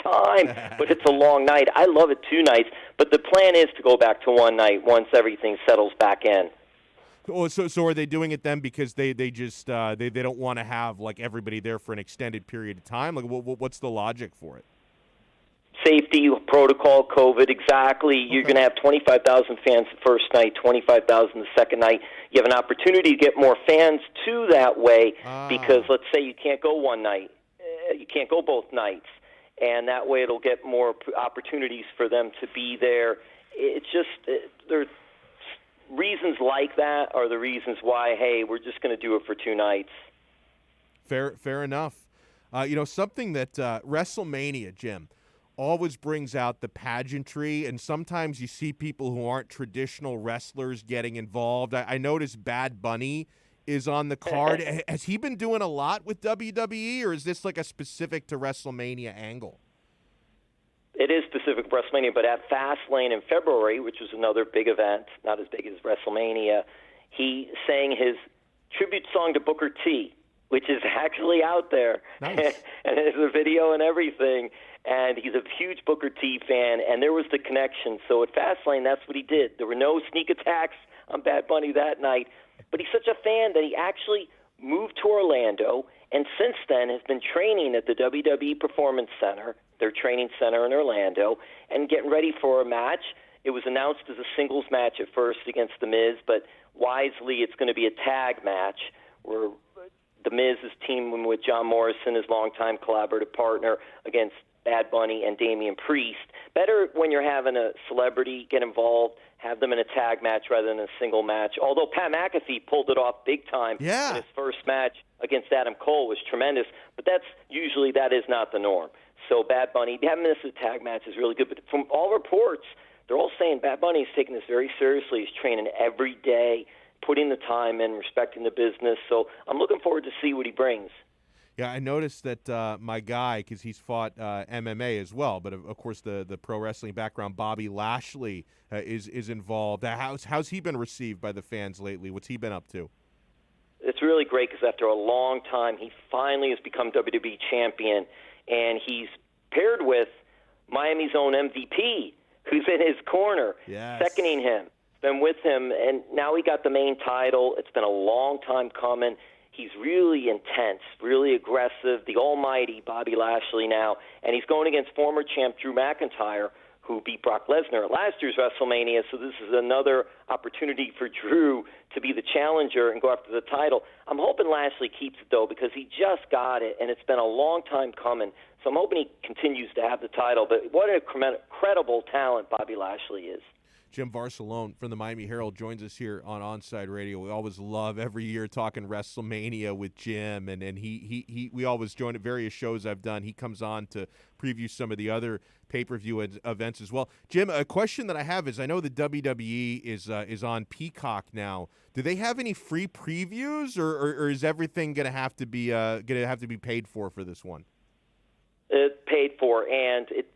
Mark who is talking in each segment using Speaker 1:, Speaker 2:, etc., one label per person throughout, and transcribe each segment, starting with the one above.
Speaker 1: time, but it's a long night. I love it 2 nights, but the plan is to go back to 1 night once everything settles back in.
Speaker 2: Oh, so are they doing it then because they just they don't want to have like everybody there for an extended period of time? Like, what's the logic for it?
Speaker 1: Safety protocol, COVID, exactly. You're going to have 25,000 fans the first night, 25,000 the second night. You have an opportunity to get more fans too that way because let's say you can't go 1 night. You can't go both nights. And that way it'll get more opportunities for them to be there. It's just there. Reasons like that are the reasons why, hey, we're just going to do it for 2 nights.
Speaker 2: Fair enough. Something that WrestleMania, Jim, always brings out the pageantry, and sometimes you see people who aren't traditional wrestlers getting involved. I noticed Bad Bunny is on the card. Has he been doing a lot with WWE, or is this like a specific to WrestleMania angle?
Speaker 1: It is specific to WrestleMania, but at Fastlane in February, which was another big event, not as big as WrestleMania, he sang his tribute song to Booker T, which is actually out there.
Speaker 2: Nice.
Speaker 1: And there's a video and everything. And he's a huge Booker T fan, and there was the connection. So at Fastlane, that's what he did. There were no sneak attacks on Bad Bunny that night. But he's such a fan that he actually moved to Orlando, and since then has been training at the WWE Performance Center, their training center in Orlando, and getting ready for a match. It was announced as a singles match at first against The Miz, but wisely it's going to be a tag match where The Miz is teaming with John Morrison, his longtime collaborative partner, against Bad Bunny and Damian Priest. Better when you're having a celebrity get involved, have them in a tag match rather than a single match. Although Pat McAfee pulled it off big time in his first match against Adam Cole was tremendous, but that is not the norm. So Bad Bunny, having this as a tag match is really good. But from all reports, they're all saying Bad Bunny is taking this very seriously. He's training every day, putting the time in, respecting the business. So I'm looking forward to see what he brings.
Speaker 2: Yeah, I noticed that my guy, because he's fought MMA as well, but of course the pro wrestling background, Bobby Lashley, is involved. How's he been received by the fans lately? What's he been up to?
Speaker 1: It's really great because after a long time, he finally has become WWE champion, and he's paired with Miami's own MVP, who's in his corner, seconding him. Been with him, and now he got the main title. It's been a long time coming. He's really intense, really aggressive, the almighty Bobby Lashley now, and he's going against former champ Drew McIntyre, who beat Brock Lesnar at last year's WrestleMania, so this is another opportunity for Drew to be the challenger and go after the title. I'm hoping Lashley keeps it, though, because he just got it, and it's been a long time coming, so I'm hoping he continues to have the title, but what an incredible talent Bobby Lashley is.
Speaker 2: Jim Barcelone from the Miami Herald joins us here on Onside Radio. We always love every year talking WrestleMania with Jim, and we always join at various shows I've done. He comes on to preview some of the other pay-per-view events as well. Jim, a question that I have is, I know the WWE is on Peacock now. Do they have any free previews, or is everything going to have to be paid for this one?
Speaker 1: Paid for,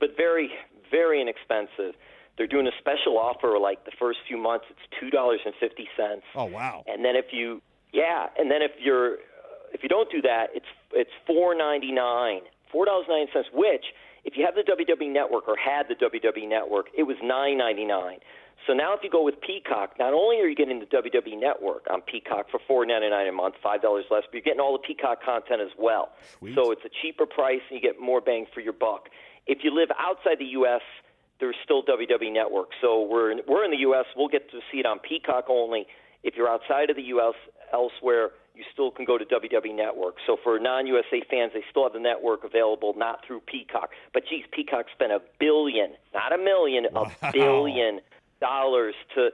Speaker 1: but very, very inexpensive. They're doing a special offer like the first few months. It's $2.50.
Speaker 2: Oh wow!
Speaker 1: And then if you don't do that, it's $4.99, $4.90. Which, if you have the WWE Network or had the WWE Network, it was $9.99. So now if you go with Peacock, not only are you getting the WWE Network on Peacock for $4.99 a month, $5 less, but you're getting all the Peacock content as well.
Speaker 2: Sweet.
Speaker 1: So it's a cheaper price and you get more bang for your buck. If you live outside the U.S., there's still WWE Network. So we're in the U.S. We'll get to see it on Peacock only. If you're outside of the U.S. elsewhere, you still can go to WWE Network. So for non-USA fans, they still have the network available, not through Peacock. But, geez, Peacock spent $1 billion, not $1 million, $1 billion to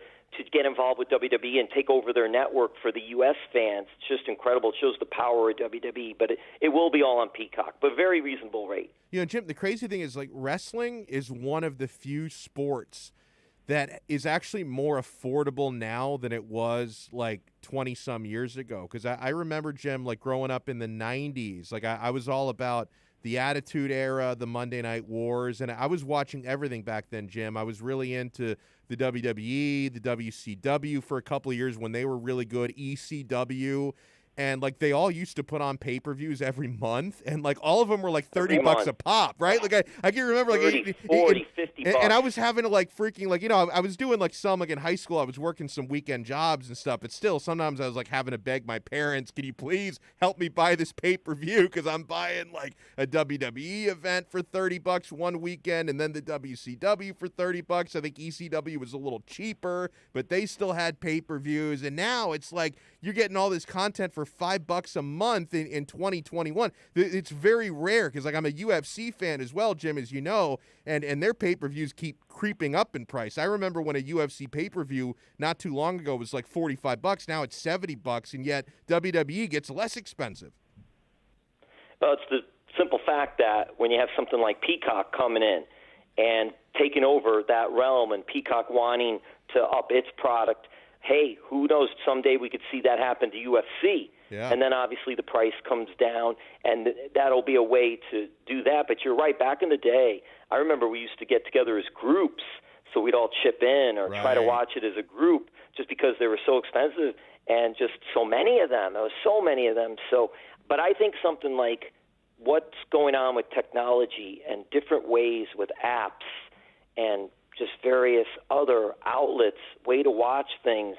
Speaker 1: get involved with WWE and take over their network for the U.S. fans. It's just incredible. It shows the power of WWE. But it will be all on Peacock, but very reasonable rate.
Speaker 2: Jim, the crazy thing is, like, wrestling is one of the few sports that is actually more affordable now than it was, like, 20-some years ago. Because I remember, Jim, like, growing up in the 90s, like, I was all about the Attitude Era, the Monday Night Wars, and I was watching everything back then, Jim. I was really into the WWE, the WCW for a couple of years when they were really good, ECW. and like they all used to put on pay-per-views every month, and like all of them were like $30
Speaker 1: month.
Speaker 2: a pop, right? Like I can remember like
Speaker 1: 30, 40, 50 bucks.
Speaker 2: and I was having to like freaking like, I was doing like some like in high school, I was working some weekend jobs and stuff, but still sometimes I was like having to beg my parents, can you please help me buy this pay-per-view, because I'm buying like a WWE event for $30 one weekend and then the WCW for $30. I think ECW was a little cheaper, but they still had pay-per-views, and now it's like you're getting all this content for $5 a month in 2021. It's very rare, because like I'm a UFC fan as well, Jim, as you know, and their pay-per-views keep creeping up in price. I remember when a UFC pay-per-view not too long ago was like $45. Now it's $70, and yet WWE gets less expensive.
Speaker 1: Well, it's the simple fact that when you have something like Peacock coming in and taking over that realm, and Peacock wanting to up its product, hey, who knows, someday we could see that happen to UFC.
Speaker 2: Yeah.
Speaker 1: And then obviously the price comes down, and that'll be a way to do that. But you're right, back in the day, I remember we used to get together as groups, so we'd all chip in or try to watch it as a group, just because they were so expensive and just so many of them. There was so many of them. So, but I think something like what's going on with technology and different ways with apps and just various other outlets, way to watch things,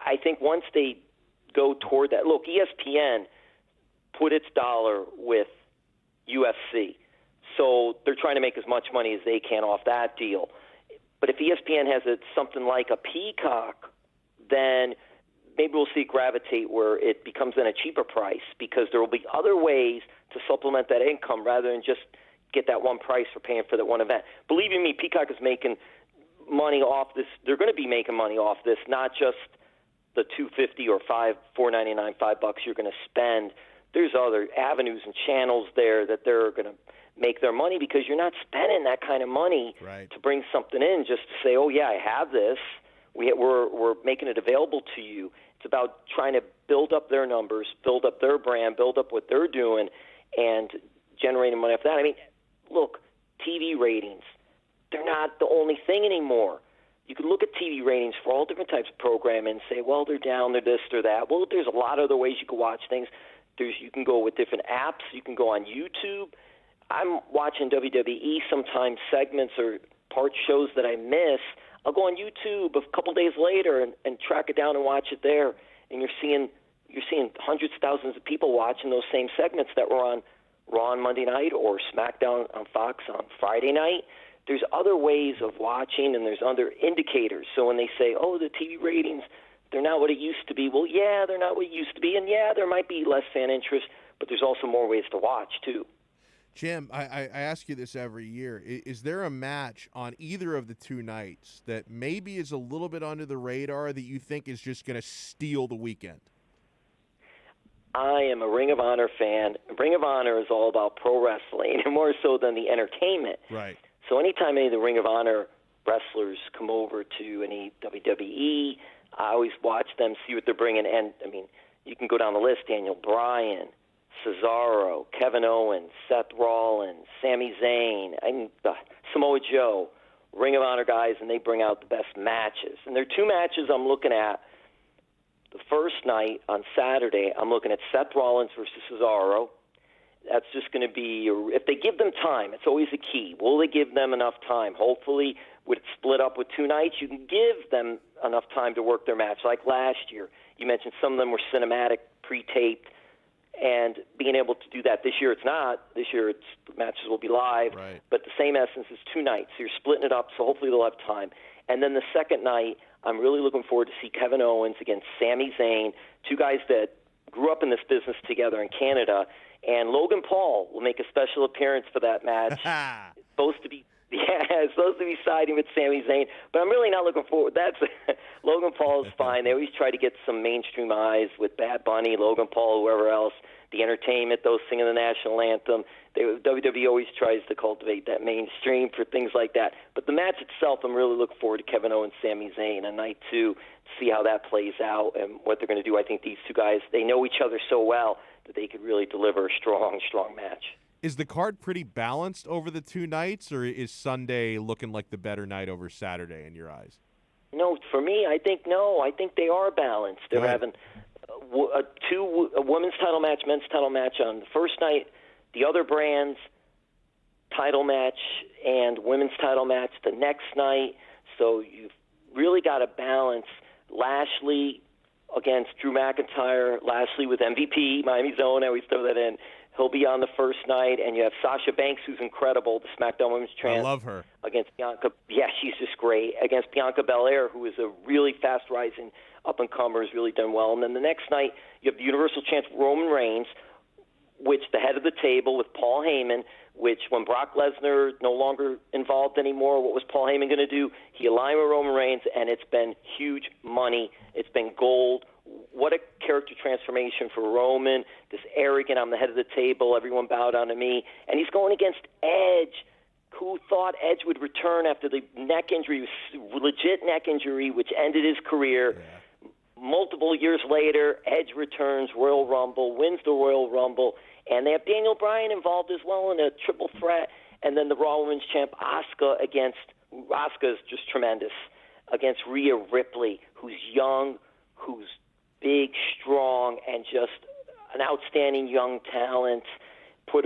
Speaker 1: I think once they go toward that, look, ESPN put its dollar with UFC, so they're trying to make as much money as they can off that deal. But if ESPN has something like a Peacock, then maybe we'll see it gravitate where it becomes then a cheaper price, because there will be other ways to supplement that income rather than just get that one price for paying for that one event. Believe you me, Peacock is making money off this. They're going to be making money off this, not just the $250 or $4.99, $5 you're going to spend. There's other avenues and channels there that they're going to make their money, because you're not spending that kind of money to bring something in just to say, oh yeah, I have this. We're making it available to you. It's about trying to build up their numbers, build up their brand, build up what they're doing, and generating money off that. I mean, look, TV ratings, they're not the only thing anymore. You can look at TV ratings for all different types of programming and say, well, they're down, they're this, they're that. Well, there's a lot of other ways you can watch things. You can go with different apps. You can go on YouTube. I'm watching WWE, sometimes segments or shows that I miss. I'll go on YouTube a couple days later and track it down and watch it there. And you're seeing hundreds of thousands of people watching those same segments that were on Raw on Monday night or SmackDown on Fox on Friday night. There's other ways of watching, and there's other indicators. So when they say, oh, the TV ratings, they're not what it used to be. Well, yeah, they're not what it used to be. And, yeah, there might be less fan interest, but there's also more ways to watch, too.
Speaker 2: Jim, I ask you this every year. Is there a match on either of the two nights that maybe is a little bit under the radar that you think is just going to steal the weekend?
Speaker 1: I am a Ring of Honor fan. Ring of Honor is all about pro wrestling, and more so than the entertainment.
Speaker 2: Right.
Speaker 1: So anytime any of the Ring of Honor wrestlers come over to any WWE, I always watch them, see what they're bringing. And, I mean, you can go down the list, Daniel Bryan, Cesaro, Kevin Owens, Seth Rollins, Sami Zayn, and Samoa Joe, Ring of Honor guys, and they bring out the best matches. And there are two matches I'm looking at. The first night on Saturday, I'm looking at Seth Rollins versus Cesaro. That's just going to be, if they give them time, it's always a key. Will they give them enough time? Hopefully, with it split up with two nights, you can give them enough time to work their match. Like last year, you mentioned some of them were cinematic, pre-taped, and being able to do that. This year it's not. This year the matches will be live,
Speaker 2: right. But
Speaker 1: the same essence is two nights. So you're splitting it up, so hopefully they'll have time. And then the second night, I'm really looking forward to see Kevin Owens against Sami Zayn, two guys that grew up in this business together in Canada. And Logan Paul will make a special appearance for that match. It's supposed to be siding with Sami Zayn, but I'm really not looking forward. Logan Paul is fine. They always try to get some mainstream eyes with Bad Bunny, Logan Paul, whoever else. The entertainment, those singing the national anthem. WWE always tries to cultivate that mainstream for things like that. But the match itself, I'm really looking forward to Kevin Owens, Sami Zayn, on night two, to see how that plays out and what they're going to do. I think these two guys, they know each other so well that they could really deliver a strong, strong match.
Speaker 2: Is the card pretty balanced over the two nights, or is Sunday looking like the better night over Saturday in your eyes?
Speaker 1: No, for me, I think no. I think they are balanced. They're having a women's title match, men's title match on the first night, the other brands title match and women's title match the next night. So you've really got to balance Lashley against Drew McIntyre, Lashley with MVP, Miami Zone, I always throw that in. He'll be on the first night, and you have Sasha Banks, who's incredible, the SmackDown Women's Champ.
Speaker 2: I love her.
Speaker 1: Against Bianca. Yeah, she's just great. Against Bianca Belair, who is a really fast-rising up-and-comer, has really done well. And then the next night, you have the Universal Champ Roman Reigns, which the head of the table with Paul Heyman, which when Brock Lesnar no longer involved anymore, what was Paul Heyman going to do? He aligned with Roman Reigns, and it's been huge money. It's been gold. What a character transformation for Roman, this arrogant, I'm the head of the table, everyone bow down to me. And he's going against Edge. Who thought Edge would return after the neck injury, legit neck injury, which ended his career? Yeah. Multiple years later, Edge returns, Royal Rumble, wins the Royal Rumble, and they have Daniel Bryan involved as well in a triple threat. And then the Raw Women's Champ, Asuka is just tremendous, against Rhea Ripley, who's young, who's big, strong, and just an outstanding young talent. They put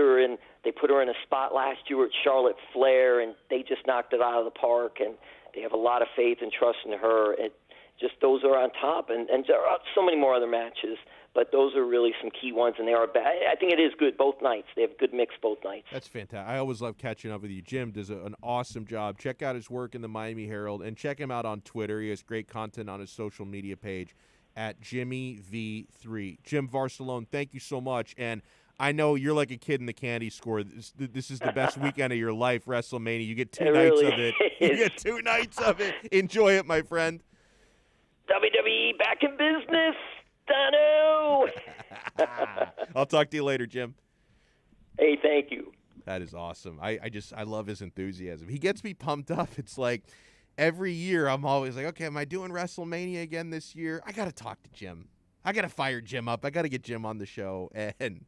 Speaker 1: her in a spot last year at Charlotte Flair, and they just knocked it out of the park, and they have a lot of faith and trust in her. Those are on top, and there are so many more other matches, but those are really some key ones, and they are bad. I think it is good both nights. They have a good mix both nights.
Speaker 2: That's fantastic. I always love catching up with you. Jim does an awesome job. Check out his work in the Miami Herald, and check him out on Twitter. He has great content on his social media page at Jimmy V3. Jim Varsallone, thank you so much. And I know you're like a kid in the candy store. This is the best weekend of your life, WrestleMania. You get two nights of it. You get 2 nights of it. Enjoy it, my friend.
Speaker 1: WWE back in business. Donno.
Speaker 2: I'll talk to you later, Jim.
Speaker 1: Hey, thank you.
Speaker 2: That is awesome. I love his enthusiasm. He gets me pumped up. It's like every year I'm always like, okay, am I doing WrestleMania again this year? I got to talk to Jim. I got to fire Jim up. I got to get Jim on the show. And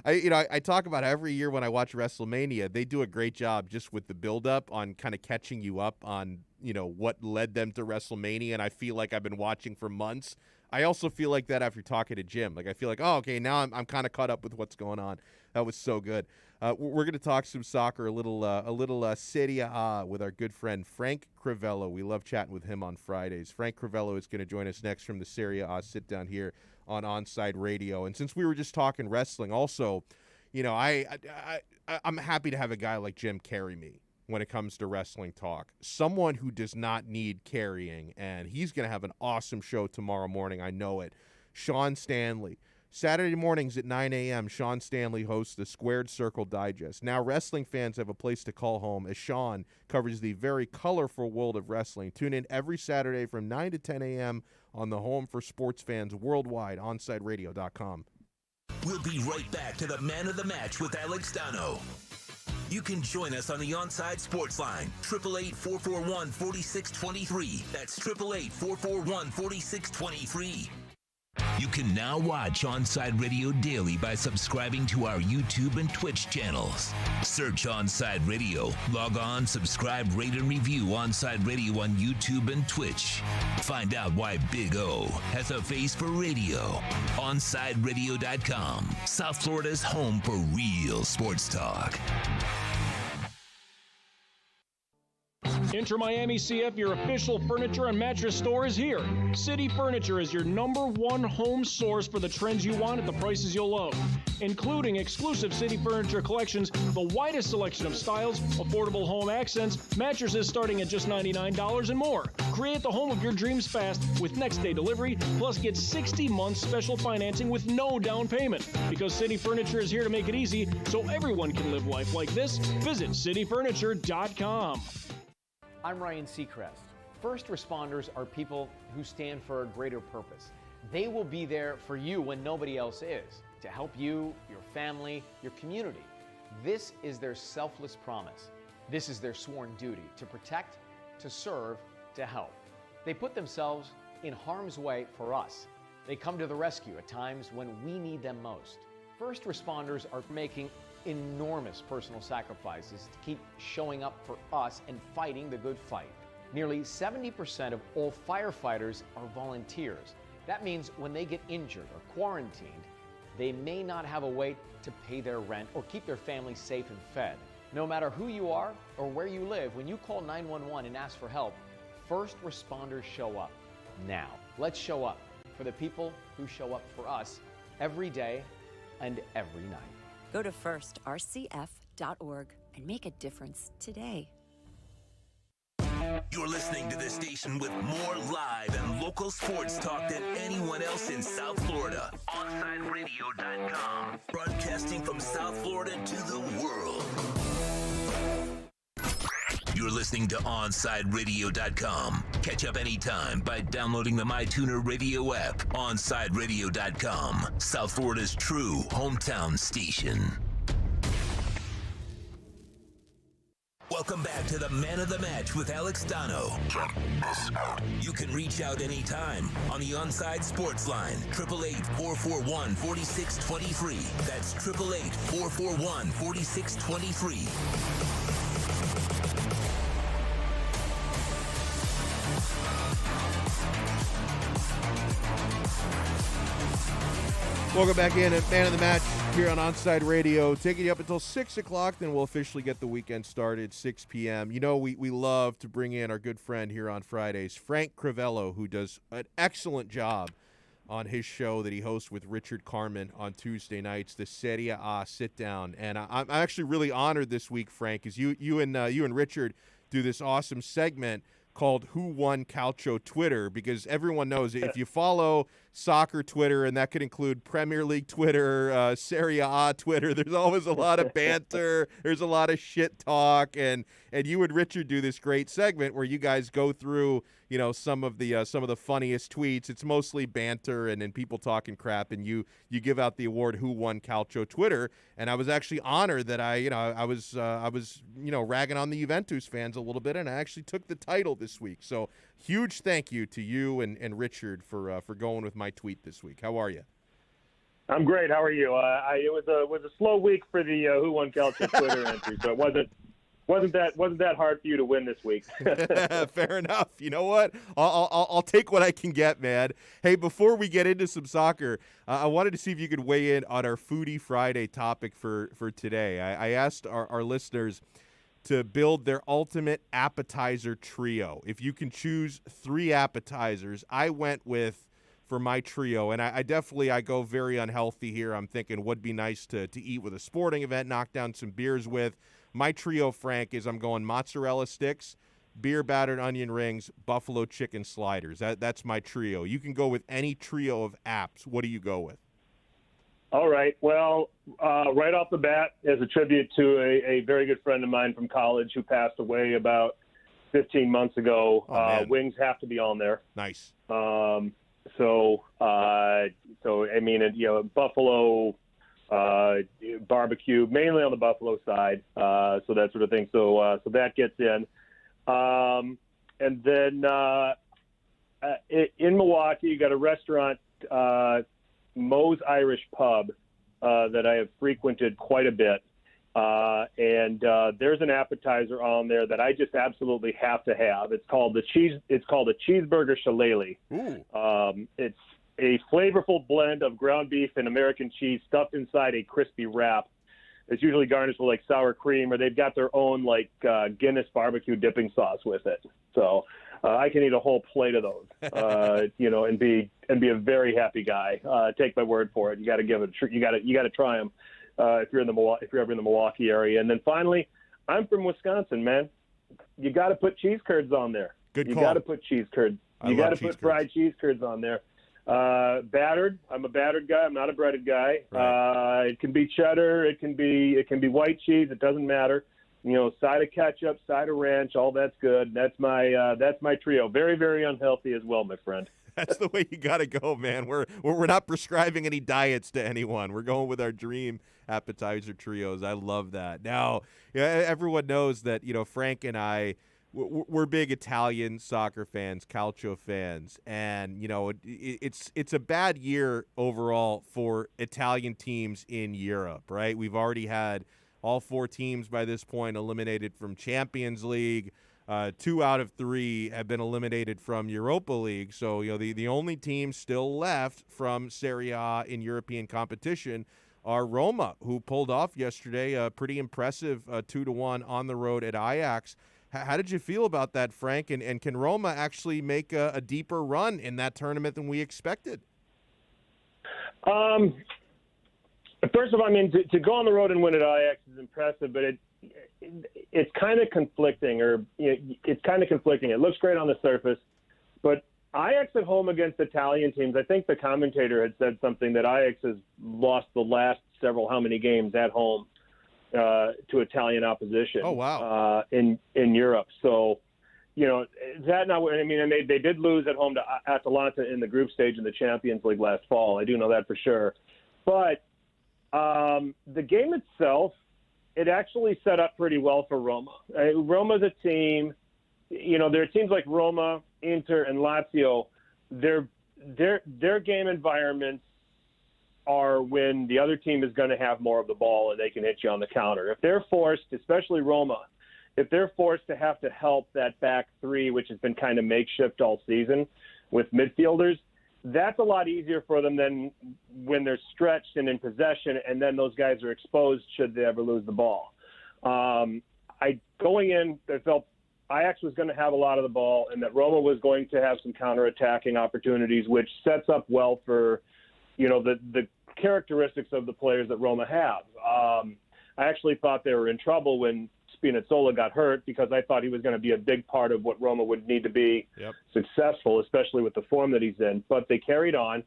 Speaker 2: I talk about every year when I watch WrestleMania, they do a great job just with the buildup on kind of catching you up on, what led them to WrestleMania. And I feel like I've been watching for months. I also feel like that after talking to Jim. Like I feel like, oh, okay, now I'm kind of caught up with what's going on. That was so good. We're going to talk some soccer, a little Serie A with our good friend Frank Crivello. We love chatting with him on Fridays. Frank Crivello is going to join us next from the Serie A sit down here on Onside Radio. And since we were just talking wrestling, also, I'm happy to have a guy like Jim carry me when it comes to wrestling talk. Someone who does not need carrying, and he's going to have an awesome show tomorrow morning. I know it. Sean Stanley. Saturday mornings at 9 a.m., Sean Stanley hosts the Squared Circle Digest. Now wrestling fans have a place to call home as Sean covers the very colorful world of wrestling. Tune in every Saturday from 9 to 10 a.m. on the home for sports fans worldwide, OnSideRadio.com.
Speaker 3: We'll be right back to the Man of the Match with Alex Donno. You can join us on the Onside Sports Line, 888-441-4623. That's 888-441-4623. You can now watch Onside Radio daily by subscribing to our YouTube and Twitch channels. Search Onside Radio. Log on, subscribe, rate, and review Onside Radio on YouTube and Twitch. Find out why Big O has a face for radio. OnSideRadio.com, South Florida's home for real sports talk.
Speaker 4: Enter Miami CF, your official furniture and mattress store is here. City Furniture is your #1 home source for the trends you want at the prices you'll love, including exclusive City Furniture collections, the widest selection of styles, affordable home accents, mattresses starting at just $99 and more. Create the home of your dreams fast with next-day delivery, plus get 60 months special financing with no down payment. Because City Furniture is here to make it easy so everyone can live life like this, visit cityfurniture.com.
Speaker 5: I'm Ryan Seacrest. First responders are people who stand for a greater purpose. They will be there for you when nobody else is, to help you, your family, your community. This is their selfless promise. This is their sworn duty, to protect, to serve, to help. They put themselves in harm's way for us. They come to the rescue at times when we need them most. First responders are making enormous personal sacrifices to keep showing up for us and fighting the good fight. Nearly 70% of all firefighters are volunteers. That means when they get injured or quarantined, they may not have a way to pay their rent or keep their family safe and fed. No matter who you are or where you live, when you call 911 and ask for help, first responders show up. Now, let's show up for the people who show up for us every day and every night.
Speaker 6: Go to firstrcf.org and make a difference today.
Speaker 3: You're listening to the station with more live and local sports talk than anyone else in South Florida. OnSideRadio.com. Broadcasting from South Florida to the world. You're listening to OnSideRadio.com. Catch up anytime by downloading the MyTuner Radio app. OnSideRadio.com. South Florida's true hometown station. Welcome back to the Man of the Match with Alex Donno. Check this out. You can reach out anytime on the Onside Sports Line, 888-441-4623. That's 888-441-4623.
Speaker 2: Welcome back in at Man of the Match here on Onside Radio. Taking you up until 6 o'clock, then we'll officially get the weekend started, 6 p.m. You know, we love to bring in our good friend here on Fridays, Frank Crivello, who does an excellent job on his show that he hosts with Richard Carmen on Tuesday nights, the Serie A sit-down. And I'm actually really honored this week, Frank, because you and Richard do this awesome segment called Who Won Calcio Twitter, because everyone knows if you follow soccer Twitter, and that could include Premier League Twitter, Serie A Twitter, there's always a lot of banter, there's a lot of shit talk, and you and Richard do this great segment where you guys go through, you know, some of the funniest tweets. It's mostly banter and people talking crap, and you give out the award Who Won Calcio Twitter. And I was actually honored that I was ragging on the Juventus fans a little bit, and I actually took the title this week. So huge thank you to you and Richard for going with my tweet this week. How are you?
Speaker 7: I'm great. How are you? It was a slow week for the Who Won Calcio Twitter entry, so it wasn't that hard for you to win this week.
Speaker 2: Fair enough. You know what? I'll take what I can get, man. Hey, before we get into some soccer, I wanted to see if you could weigh in on our Foodie Friday topic for today. I asked our listeners to build their ultimate appetizer trio. If you can choose 3 appetizers, I went with, for my trio, and I go very unhealthy here. I'm thinking would be nice to eat with a sporting event, knock down some beers with. My trio, Frank, is I'm going mozzarella sticks, beer battered onion rings, buffalo chicken sliders. That's my trio. You can go with any trio of apps. What do you go with?
Speaker 7: All right. Well, right off the bat, as a tribute to a very good friend of mine from college who passed away about 15 months ago, wings have to be on there.
Speaker 2: Nice.
Speaker 7: So I mean, buffalo barbecue, mainly on the buffalo side, so that sort of thing. So that gets in. And then in Milwaukee, you got a restaurant, Moe's Irish Pub, that I have frequented quite a bit. And there's an appetizer on there that I just absolutely have to have. It's called a cheeseburger shillelagh. It's a flavorful blend of ground beef and American cheese stuffed inside a crispy wrap. It's usually garnished with like sour cream, or they've got their own like Guinness barbecue dipping sauce with it. So I can eat a whole plate of those, and be a very happy guy. Take my word for it. You got to give it. You got to try them if you're ever in the Milwaukee area. And then finally, I'm from Wisconsin, man. You got to put cheese curds on there.
Speaker 2: Good call.
Speaker 7: You got to put cheese curds. You got to put fried cheese curds on there. Battered. I'm a battered guy. I'm not a breaded guy.
Speaker 2: Right.
Speaker 7: It can be cheddar. It can be white cheese. It doesn't matter. Side of ketchup, side of ranch, all that's good. That's my trio. Very, very unhealthy as well, my friend.
Speaker 2: That's the way you got to go, man. We're not prescribing any diets to anyone. We're going with our dream appetizer trios. I love that. Now, everyone knows that, Frank and I, we're big Italian soccer fans, calcio fans, and it's a bad year overall for Italian teams in Europe, right? We've already had all 4 teams by this point eliminated from Champions League. 2 out of 3 have been eliminated from Europa League. So, the only team still left from Serie A in European competition are Roma, who pulled off yesterday a pretty impressive 2-1 on the road at Ajax. How did you feel about that, Frank? And can Roma actually make a deeper run in that tournament than we expected?
Speaker 7: First of all, I mean, to go on the road and win at Ajax is impressive, but it's kind of conflicting, it's kind of conflicting. It looks great on the surface, but Ajax at home against Italian teams, I think the commentator had said something that Ajax has lost the last how many games at home to Italian opposition.
Speaker 2: Oh, wow.
Speaker 7: In Europe. So, is that not what I mean? And they did lose at home to Atalanta in the group stage in the Champions League last fall. I do know that for sure. But the game itself, it actually set up pretty well for Roma. Roma's a team, there are teams like Roma, Inter, and Lazio. Their game environments are when the other team is going to have more of the ball and they can hit you on the counter. If they're forced, especially Roma, if they're forced to have to help that back three, which has been kind of makeshift all season with midfielders, that's a lot easier for them than when they're stretched and in possession, and then those guys are exposed should they ever lose the ball. Going in, I felt Ajax was going to have a lot of the ball and that Roma was going to have some counterattacking opportunities, which sets up well for, the characteristics of the players that Roma have. I actually thought they were in trouble when Spinazzola got hurt because I thought he was going to be a big part of what Roma would need to be successful, especially with the form that he's in. But they carried on.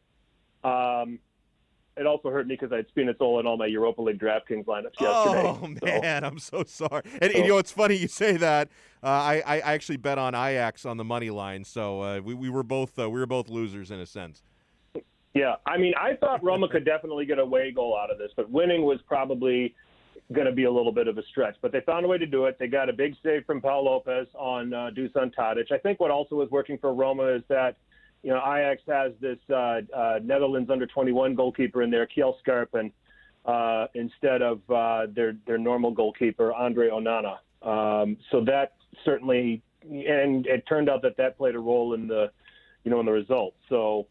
Speaker 7: It also hurt me because I had Spinazzola in all my Europa League DraftKings lineups yesterday.
Speaker 2: Oh, man, I'm so sorry. And it's funny you say that. I actually bet on Ajax on the money line, so we were both losers in a sense.
Speaker 7: Yeah, I mean, I thought Roma could definitely get a away goal out of this, but winning was probably going to be a little bit of a stretch. But they found a way to do it. They got a big save from Paul Lopez on Dusan Tadic. I think what also was working for Roma is that, Ajax has this Netherlands under-21 goalkeeper in there, Kiel Scarpen, instead of their normal goalkeeper, Andre Onana. So that certainly, and it turned out that played a role in the results. So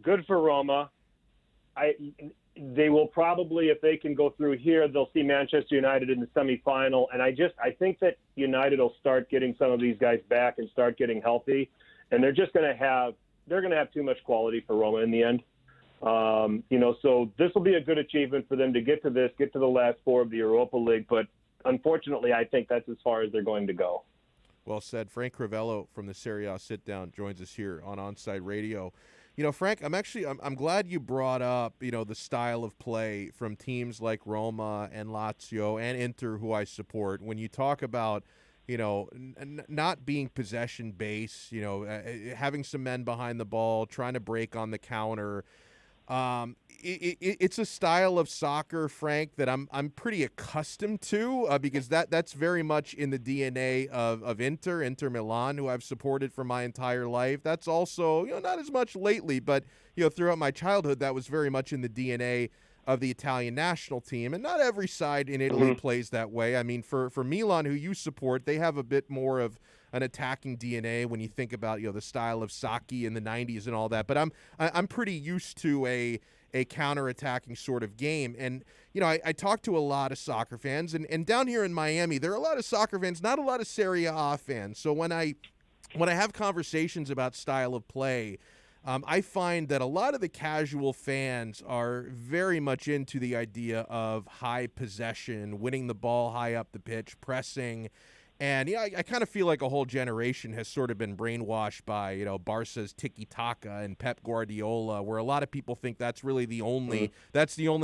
Speaker 7: good for Roma. They will probably, if they can go through here, they'll see Manchester United in the semifinal. And I think that United will start getting some of these guys back and start getting healthy. And they're going to have too much quality for Roma in the end. So this will be a good achievement for them to get to the last four of the Europa League. But unfortunately, I think that's as far as they're going to go.
Speaker 2: Well said. Frank Crivello from the Serie A Sit Down joins us here on Onside Radio. Frank, I'm glad you brought up, the style of play from teams like Roma and Lazio and Inter, who I support. When you talk about, not being possession based, having some men behind the ball, trying to break on the counter. It's a style of soccer, Frank, that I'm pretty accustomed to because that's very much in the DNA of Inter Milan, who I've supported for my entire life. That's also, not as much lately, but, throughout my childhood, that was very much in the DNA of the Italian national team. And not every side in Italy plays that way. I mean, for Milan, who you support, they have a bit more of an attacking DNA when you think about, the style of Sacchi in the 90s and all that. But I'm pretty used to a counterattacking sort of game. And, I talk to a lot of soccer fans. And down here in Miami, there are a lot of soccer fans, not a lot of Serie A fans. So when I have conversations about style of play, I find that a lot of the casual fans are very much into the idea of high possession, winning the ball high up the pitch, pressing. And, I kind of feel like a whole generation has sort of been brainwashed by, Barca's tiki-taka and Pep Guardiola, where a lot of people think that's really the only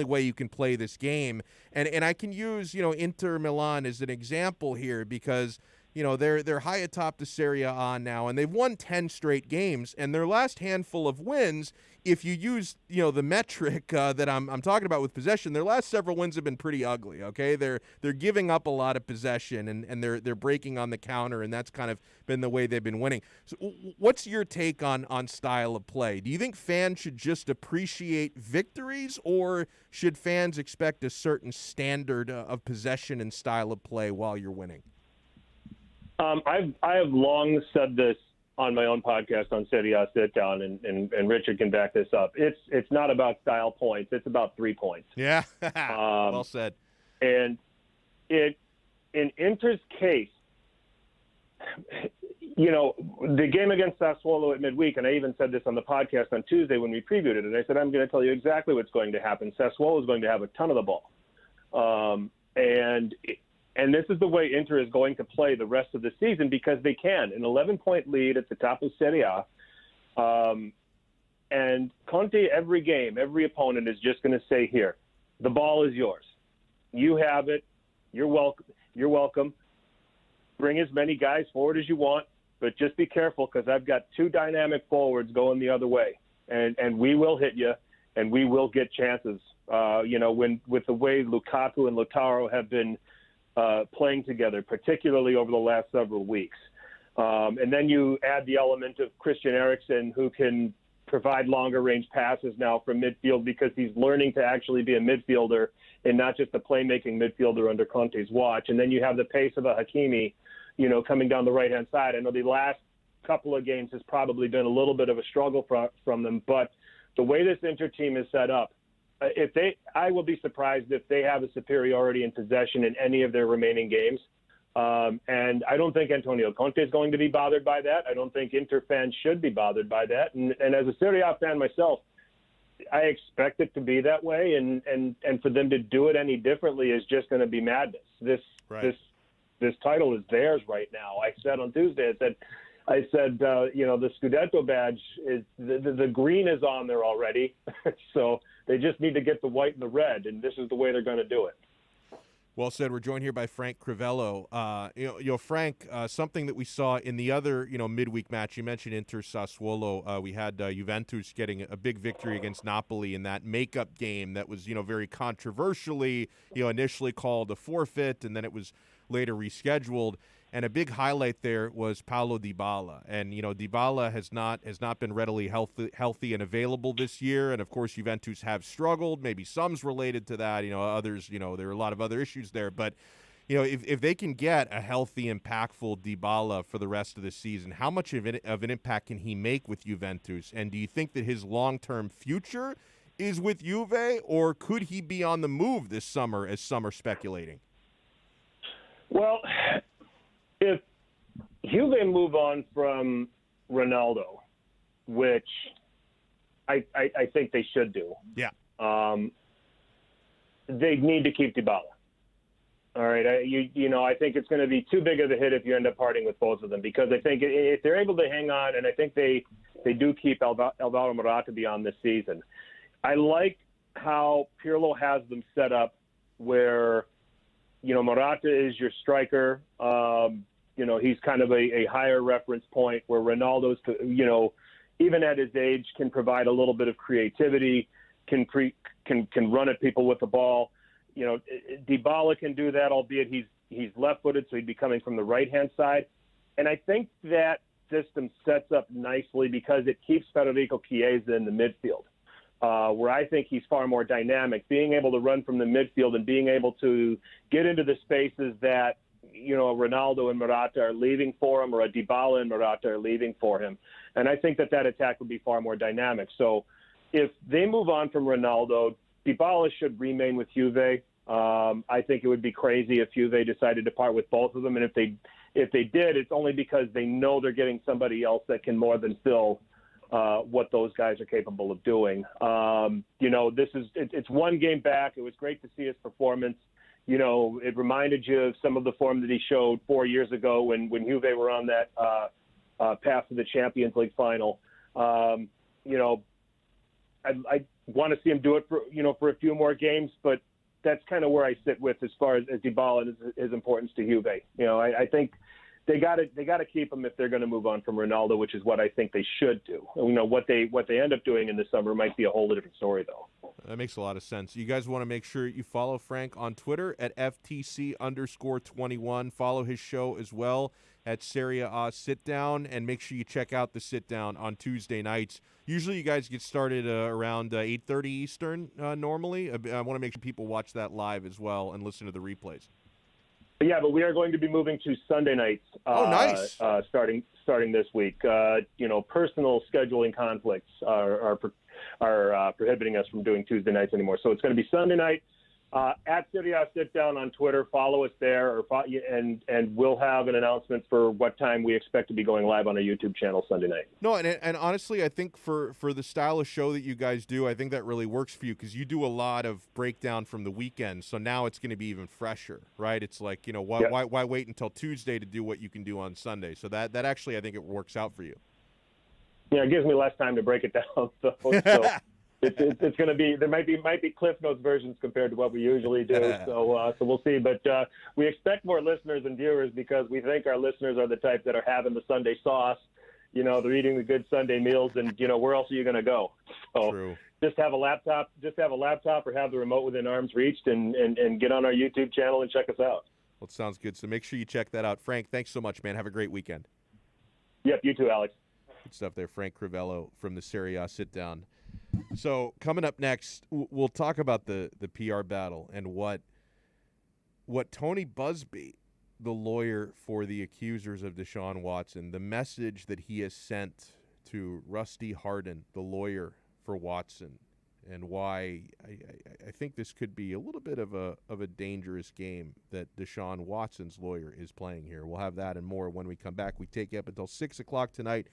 Speaker 2: way you can play this game. And I can use, Inter Milan as an example here because, they're high atop the Serie A now, and they've won 10 straight games. And their last handful of wins, if you use, the metric that I'm talking about with possession, their last several wins have been pretty ugly. Okay, they're giving up a lot of possession, and they're breaking on the counter, and that's kind of been the way they've been winning. So, what's your take on style of play? Do you think fans should just appreciate victories, or should fans expect a certain standard of possession and style of play while you're winning?
Speaker 7: I have long said this on my own podcast on Serie A Sit Down, and Richard can back this up. It's not about style points; it's about 3 points.
Speaker 2: Yeah, well said.
Speaker 7: And in Inter's case, the game against Sassuolo at midweek, and I even said this on the podcast on Tuesday when we previewed it, and I said, I'm going to tell you exactly what's going to happen. Sassuolo is going to have a ton of the ball. And this is the way Inter is going to play the rest of the season because they can. An 11-point lead at the top of Serie A. And Conte, every game, every opponent is just going to say, here, the ball is yours. You have it. You're welcome. Bring as many guys forward as you want, but just be careful because I've got 2 dynamic forwards going the other way. And we will hit you, and we will get chances. With the way Lukaku and Lautaro have been playing together, particularly over the last several weeks. And then you add the element of Christian Eriksen, who can provide longer range passes now from midfield because he's learning to actually be a midfielder and not just a playmaking midfielder under Conte's watch. And then you have the pace of a Hakimi, coming down the right-hand side. I know the last couple of games has probably been a little bit of a struggle from them, but the way this Inter team is set up, I will be surprised if they have a superiority in possession in any of their remaining games. And I don't think Antonio Conte is going to be bothered by that. I don't think Inter fans should be bothered by that. And as a Serie A fan myself, I expect it to be that way. And for them to do it any differently is just going to be madness. This title is theirs right now. I said on Tuesday, I said, the Scudetto badge is the green is on there already. So they just need to get the white and the red, and this is the way they're going to do it.
Speaker 2: Well said. We're joined here by Frank Crivello. Frank, something that we saw in the other, midweek match, you mentioned Inter Sassuolo. We had Juventus getting a big victory against Napoli in that makeup game that was, very controversially, initially called a forfeit, and then it was later rescheduled. And a big highlight there was Paulo Dybala. And, Dybala has not been readily healthy and available this year. And, of course, Juventus have struggled. Maybe some's related to that. Others, there are a lot of other issues there. But, if they can get a healthy, impactful Dybala for the rest of the season, how much of an impact can he make with Juventus? And do you think that his long-term future is with Juve, or could he be on the move this summer, as some are speculating?
Speaker 7: Well, if Juve move on from Ronaldo, which I think they should do, they need to keep Dybala. All right, I think it's going to be too big of a hit if you end up parting with both of them because I think if they're able to hang on, and I think they do keep Alvaro Morata beyond this season. I like how Pirlo has them set up where Morata is your striker. He's kind of a higher reference point where Ronaldo's, even at his age, can provide a little bit of creativity, can run at people with the ball. Dybala can do that, albeit he's left-footed, so he'd be coming from the right-hand side. And I think that system sets up nicely because it keeps Federico Chiesa in the midfield, where I think he's far more dynamic, being able to run from the midfield and being able to get into the spaces that, Ronaldo and Morata are leaving for him or a Dybala and Morata are leaving for him. And I think that attack would be far more dynamic. So if they move on from Ronaldo, Dybala should remain with Juve. I think it would be crazy if Juve decided to part with both of them. And if they did, it's only because they know they're getting somebody else that can more than fill what those guys are capable of doing. It's one game back. It was great to see his performance. It reminded you of some of the form that he showed 4 years ago when Juve were on that path to the Champions League final. I want to see him do it for a few more games, but that's kind of where I sit with as far as Dybala and his importance to Juve. I think they got to keep him if they're going to move on from Ronaldo, which is what I think they should do. What they end up doing in the summer might be a whole different story, though.
Speaker 2: That makes a lot of sense. You guys want to make sure you follow Frank on Twitter at FTC_21. Follow his show as well at Serie A Sit Down, and make sure you check out the Sit Down on Tuesday nights. Usually you guys get started around 8:30 Eastern normally. I want to make sure people watch that live as well and listen to the replays.
Speaker 7: But we are going to be moving to Sunday nights.
Speaker 2: Nice.
Speaker 7: Starting this week. Personal scheduling conflicts are prohibiting us from doing Tuesday nights anymore. So it's going to be Sunday night at Sirius Sit Down on Twitter. Follow us there, and we'll have an announcement for what time we expect to be going live on our YouTube channel Sunday night.
Speaker 2: No, and honestly, I think for the style of show that you guys do, I think that really works for you because you do a lot of breakdown from the weekend. So now it's going to be even fresher, right? It's like, why wait until Tuesday to do what you can do on Sunday? So that actually, I think it works out for you.
Speaker 7: Yeah, it gives me less time to break it down. So it's going to be, there might be Cliff Notes versions compared to what we usually do. So we'll see. But we expect more listeners and viewers because we think our listeners are the type that are having the Sunday sauce. They're eating the good Sunday meals, and where else are you going to go? So
Speaker 2: True.
Speaker 7: Just have a laptop or have the remote within arm's reach and get on our YouTube channel and check us out.
Speaker 2: Well, it sounds good. So make sure you check that out. Frank, thanks so much, man. Have a great weekend.
Speaker 7: Yep, you too, Alex.
Speaker 2: Good stuff there. Frank Crivello from the Sirius Sit Down. So coming up next, we'll talk about the PR battle and what Tony Busby, the lawyer for the accusers of Deshaun Watson, the message that he has sent to Rusty Hardin, the lawyer for Watson, and why I think this could be a little bit of a dangerous game that Deshaun Watson's lawyer is playing here. We'll have that and more when we come back. We take you up until 6 o'clock tonight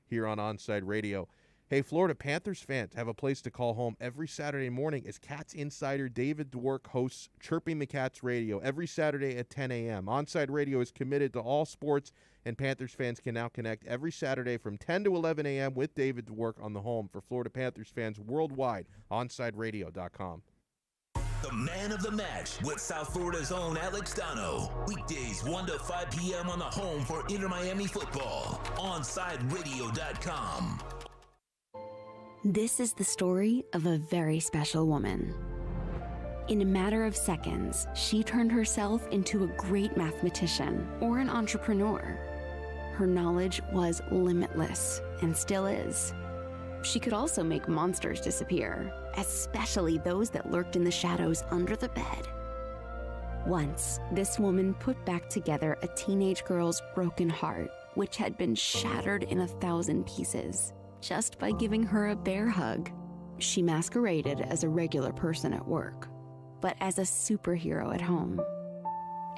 Speaker 2: here on Onside Radio. Hey, Florida Panthers fans have a place to call home every Saturday morning as Cats insider David Dwork hosts Chirping the Cats Radio every Saturday at 10 a.m. Onside Radio is committed to all sports, and Panthers fans can now connect every Saturday from 10 to 11 a.m. with David Dwork on the home for Florida Panthers fans worldwide, OnsideRadio.com.
Speaker 3: The man of the match with South Florida's own Alex Donno. Weekdays 1 to 5 p.m. on the home for Inter Miami football. OnsideRadio.com.
Speaker 8: This is the story of a very special woman. In a matter of seconds, she turned herself into a great mathematician or an entrepreneur. Her knowledge was limitless and still is. She could also make monsters disappear, especially those that lurked in the shadows under the bed. Once, this woman put back together a teenage girl's broken heart, which had been shattered in 1,000 pieces, just by giving her a bear hug. She masqueraded as a regular person at work, but as a superhero at home.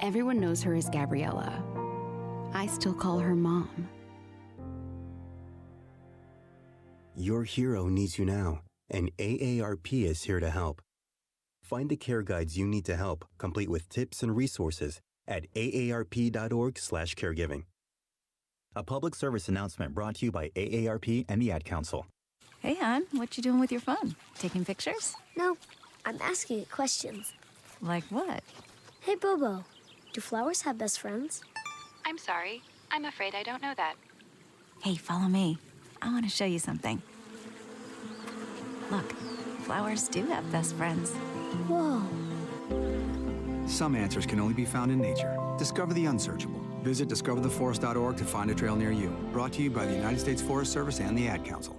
Speaker 8: Everyone knows her as Gabriella. I still call her Mom.
Speaker 9: Your hero needs you now, and AARP is here to help. Find the care guides you need to help, complete with tips and resources at aarp.org/caregiving. A public service announcement brought to you by AARP and the Ad Council.
Speaker 10: Hey, hon, what you doing with your phone? Taking pictures?
Speaker 11: No, I'm asking it questions.
Speaker 10: Like what?
Speaker 11: Hey, Bobo, do flowers have best friends?
Speaker 12: I'm sorry. I'm afraid I don't know that.
Speaker 10: Hey, follow me. I want to show you something. Look, flowers do have best friends.
Speaker 11: Whoa.
Speaker 13: Some answers can only be found in nature. Discover the unsearchable. Visit discovertheforest.org to find a trail near you. Brought to you by the United States Forest Service and the Ad Council.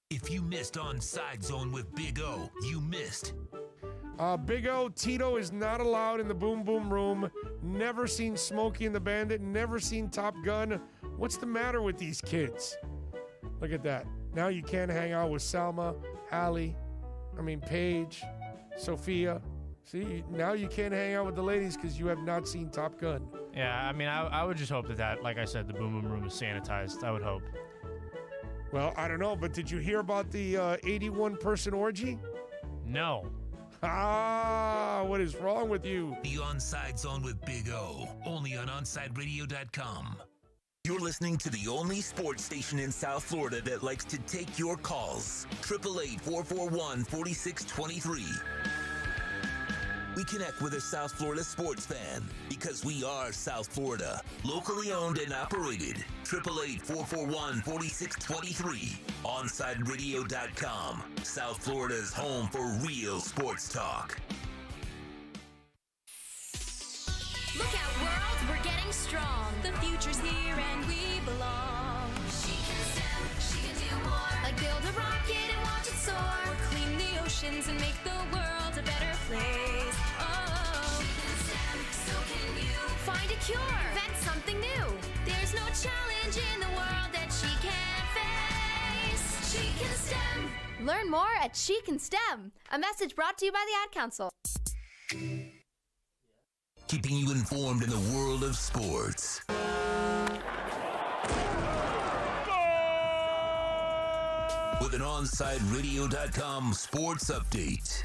Speaker 3: If you missed Onside Zone with Big O, you missed.
Speaker 14: Big O, Tito is not allowed in the Boom Boom Room. Never seen Smokey and the Bandit. Never seen Top Gun. What's the matter with these kids? Look at that. Now you can't hang out with Salma, Paige, Sophia. See, now you can't hang out with the ladies because you have not seen Top Gun.
Speaker 15: Yeah, I would just hope that, like I said, the Boom Boom Room is sanitized. I would hope.
Speaker 14: Well, I don't know, but did you hear about the 81-person orgy?
Speaker 15: No.
Speaker 14: What is wrong with you?
Speaker 3: The Onside Zone with Big O, only on OnsideRadio.com. You're listening to the only sports station in South Florida that likes to take your calls. 888-441-4623. We connect with a South Florida sports fan because we are South Florida. Locally owned and operated. 888-441-4623. OnsideRadio.com. South Florida's home for real sports talk.
Speaker 16: Look out, world, we're getting strong. The future's here and we belong. She can STEM, she can do more. Like build a rocket and watch it soar. Or clean the oceans and make the world a better place. Oh, she can STEM, So can you find a cure, invent something new. There's no challenge in the world that she can't face. She can STEM.
Speaker 17: Learn more at She Can STEM. A message brought to you by the Ad Council.
Speaker 3: Keeping you informed in the world of sports. With an OnsideRadio.com sports update.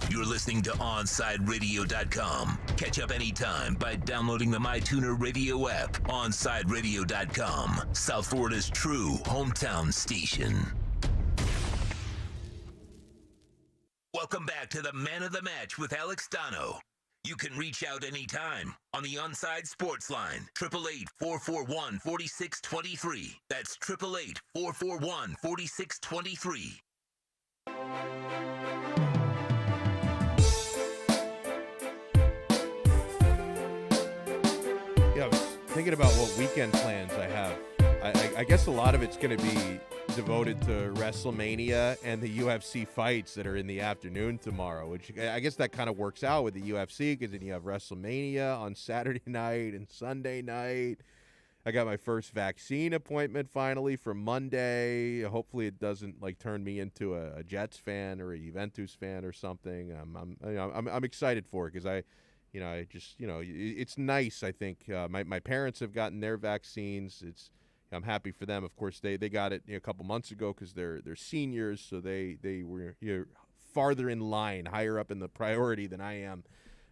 Speaker 3: You're listening to OnsideRadio.com. Catch up anytime by downloading the MyTuner Radio app. OnsideRadio.com, South Florida's true hometown station. Welcome back to the Man of the Match with Alex Donno. You can reach out anytime on the Onside Sports Line, 888-441-4623. That's 888-441-4623.
Speaker 2: Yeah, I was thinking about what weekend plans I have. I guess a lot of it's going to be devoted to WrestleMania and the UFC fights that are in the afternoon tomorrow, which I guess that kind of works out with the UFC because then you have WrestleMania on Saturday night and Sunday night. I got my first vaccine appointment finally for Monday. Hopefully it doesn't turn me into a Jets fan or a Juventus fan or something. I'm excited for it because it's nice. I think my parents have gotten their vaccines. I'm happy for them. Of course, they got it a couple months ago because they're seniors, so they were farther in line, higher up in the priority than I am.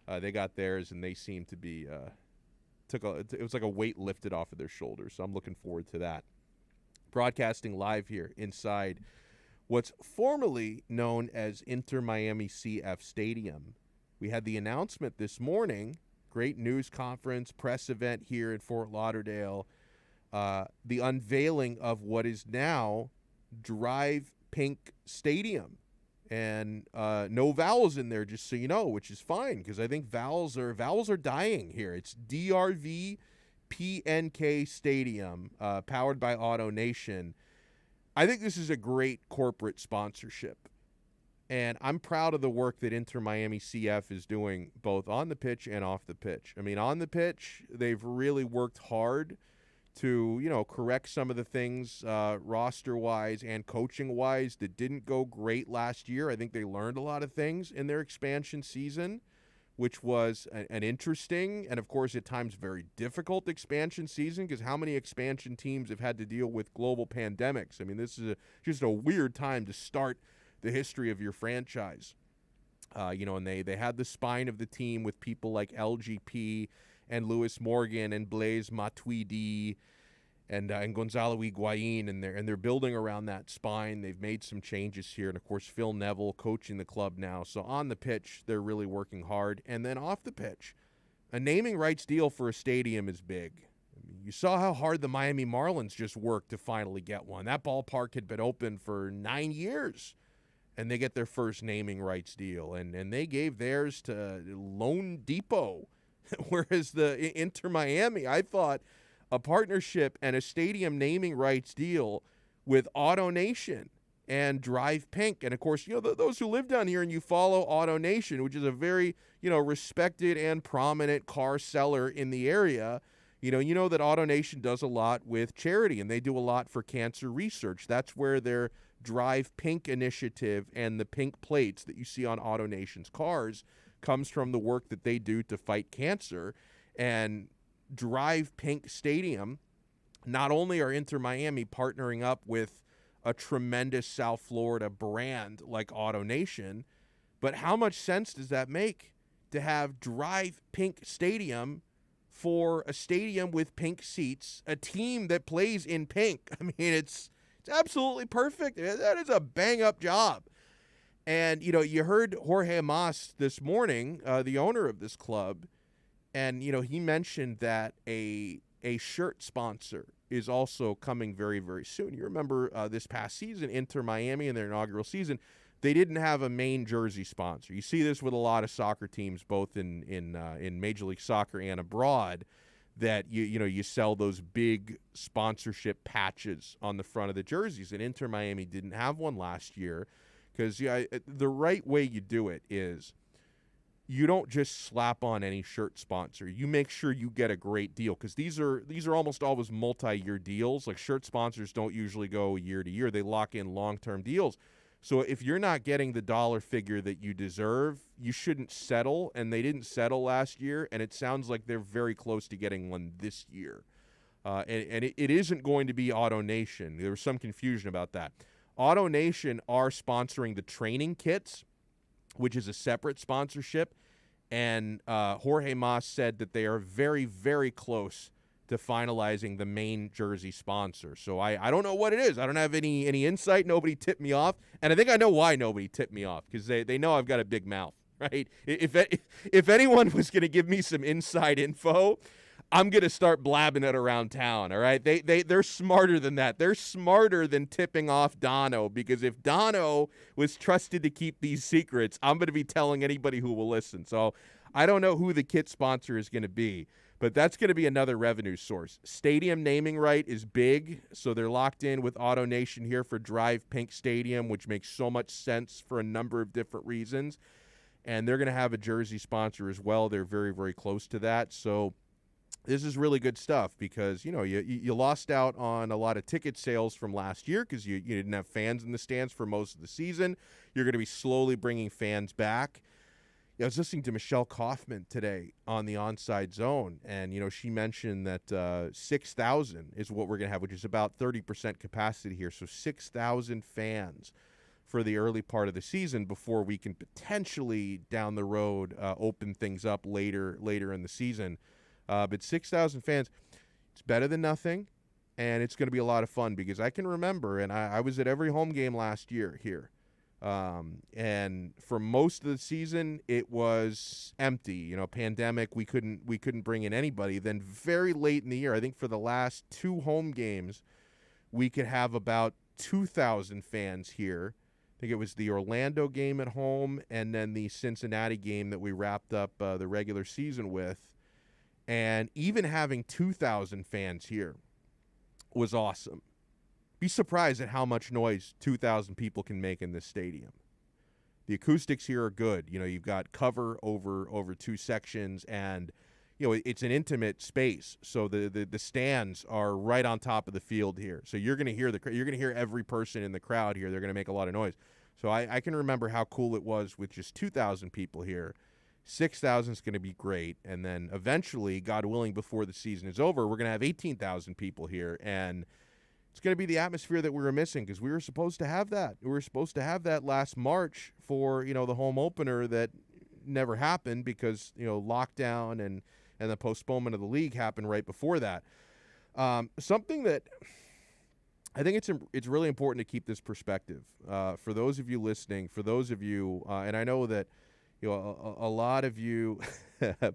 Speaker 2: They got theirs, and they seem to be it was like a weight lifted off of their shoulders. So I'm looking forward to that. Broadcasting live here inside what's formerly known as Inter Miami CF Stadium. We had the announcement this morning, great news conference, press event here in Fort Lauderdale, the unveiling of what is now Drive Pink Stadium. And no vowels in there, just so you know, which is fine because I think vowels are dying here. It's DRV PNK Stadium, powered by Auto Nation. I think this is a great corporate sponsorship. And I'm proud of the work that Inter Miami CF is doing both on the pitch and off the pitch. I mean, on the pitch, they've really worked hard to, correct some of the things roster-wise and coaching-wise that didn't go great last year. I think they learned a lot of things in their expansion season, which was an interesting and, of course, at times very difficult expansion season because how many expansion teams have had to deal with global pandemics? I mean, this is just a weird time to start the history of your franchise. And they had the spine of the team with people like LGP and Lewis Morgan and Blaise Matuidi and Gonzalo Higuain, and they're building around that spine. They've made some changes here, and of course Phil Neville coaching the club now. So on the pitch, they're really working hard, and then off the pitch, a naming rights deal for a stadium is big. I mean, you saw how hard the Miami Marlins just worked to finally get one. That ballpark had been open for 9 years. And they get their first naming rights deal, and they gave theirs to Lone Depot, whereas the Inter Miami, I thought a partnership and a stadium naming rights deal with Auto Nation and Drive Pink. And, of course, those who live down here and you follow Auto Nation, which is a very, respected and prominent car seller in the area, you know that Auto Nation does a lot with charity, and they do a lot for cancer research. That's where their Drive Pink initiative and the pink plates that you see on Auto Nation's cars comes from the work that they do to fight cancer. And Drive Pink Stadium, not only are Inter Miami partnering up with a tremendous South Florida brand like Auto Nation, but how much sense does that make to have Drive Pink Stadium for a stadium with pink seats, a team that plays in pink? I mean, it's absolutely perfect. That is a bang-up job. And, you heard Jorge Mas this morning, the owner of this club, and, he mentioned that a shirt sponsor is also coming very, very soon. You remember this past season, Inter Miami in their inaugural season, they didn't have a main jersey sponsor. You see this with a lot of soccer teams, both in Major League Soccer and abroad, that you sell those big sponsorship patches on the front of the jerseys, and Inter Miami didn't have one last year because the right way you do it is you don't just slap on any shirt sponsor. You make sure you get a great deal because these are almost always multi-year deals. Like shirt sponsors don't usually go year to year. They lock in long-term deals. So if you're not getting the dollar figure that you deserve, you shouldn't settle, and they didn't settle last year, and it sounds like they're very close to getting one this year. And it isn't going to be Auto Nation. There was some confusion about that. Auto Nation are sponsoring the training kits, which is a separate sponsorship, and Jorge Mas said that they are very, very close to finalizing the main jersey sponsor. So I don't know what it is. I don't have any insight. Nobody tipped me off, and I think I know why nobody tipped me off, because they know I've got a big mouth, right? If anyone was going to give me some inside info, I'm going to start blabbing it around town, all right? They're smarter than that. They're smarter than tipping off Donno, because if Donno was trusted to keep these secrets, I'm going to be telling anybody who will listen. So I don't know who the kit sponsor is going to be, but that's going to be another revenue source. Stadium naming right is big, so they're locked in with Auto Nation here for Drive Pink Stadium, which makes so much sense for a number of different reasons. And they're going to have a jersey sponsor as well. They're very, very close to that. So this is really good stuff because, you lost out on a lot of ticket sales from last year because you didn't have fans in the stands for most of the season. You're going to be slowly bringing fans back. I was listening to Michelle Kaufman today on the Onside Zone, and, she mentioned that 6,000 is what we're going to have, which is about 30% capacity here. So 6,000 fans for the early part of the season before we can potentially down the road open things up later in the season. But 6,000 fans, it's better than nothing, and it's going to be a lot of fun because I can remember, and I was at every home game last year here. And for most of the season, it was empty. Pandemic, we couldn't bring in anybody. Then very late in the year, I think for the last 2 home games, we could have about 2,000 fans here. I think it was the Orlando game at home and then the Cincinnati game that we wrapped up the regular season with. And even having 2,000 fans here was awesome. Be surprised at how much noise 2,000 people can make in this stadium. The acoustics here are good. You've got cover over 2 sections, and it's an intimate space. So the stands are right on top of the field here. So you're going to hear every person in the crowd here. They're going to make a lot of noise. So I can remember how cool it was with just 2,000 people here. 6,000 is going to be great, and then eventually, God willing, before the season is over, we're going to have 18,000 people here, and it's going to be the atmosphere that we were missing because we were supposed to have that. We were supposed to have that last March for the home opener that never happened because lockdown and the postponement of the league happened right before that. Something that I think it's really important to keep this perspective for those of you listening, for those of you, and I know that. A lot of you,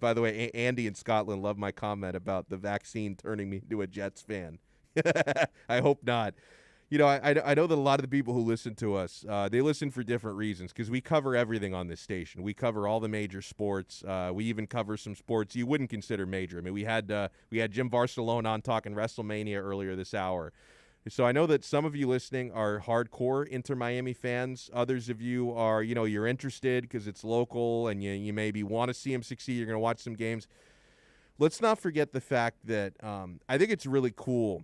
Speaker 2: by the way, Andy in Scotland loved my comment about the vaccine turning me into a Jets fan. I hope not. I know that a lot of the people who listen to us, they listen for different reasons because we cover everything on this station. We cover all the major sports. We even cover some sports you wouldn't consider major. I mean, we had Jim Barcelona on talking WrestleMania earlier this hour. So I know that some of you listening are hardcore Inter Miami fans. Others of you are, you're interested because it's local and you maybe want to see him succeed. You're going to watch some games. Let's not forget the fact that I think it's really cool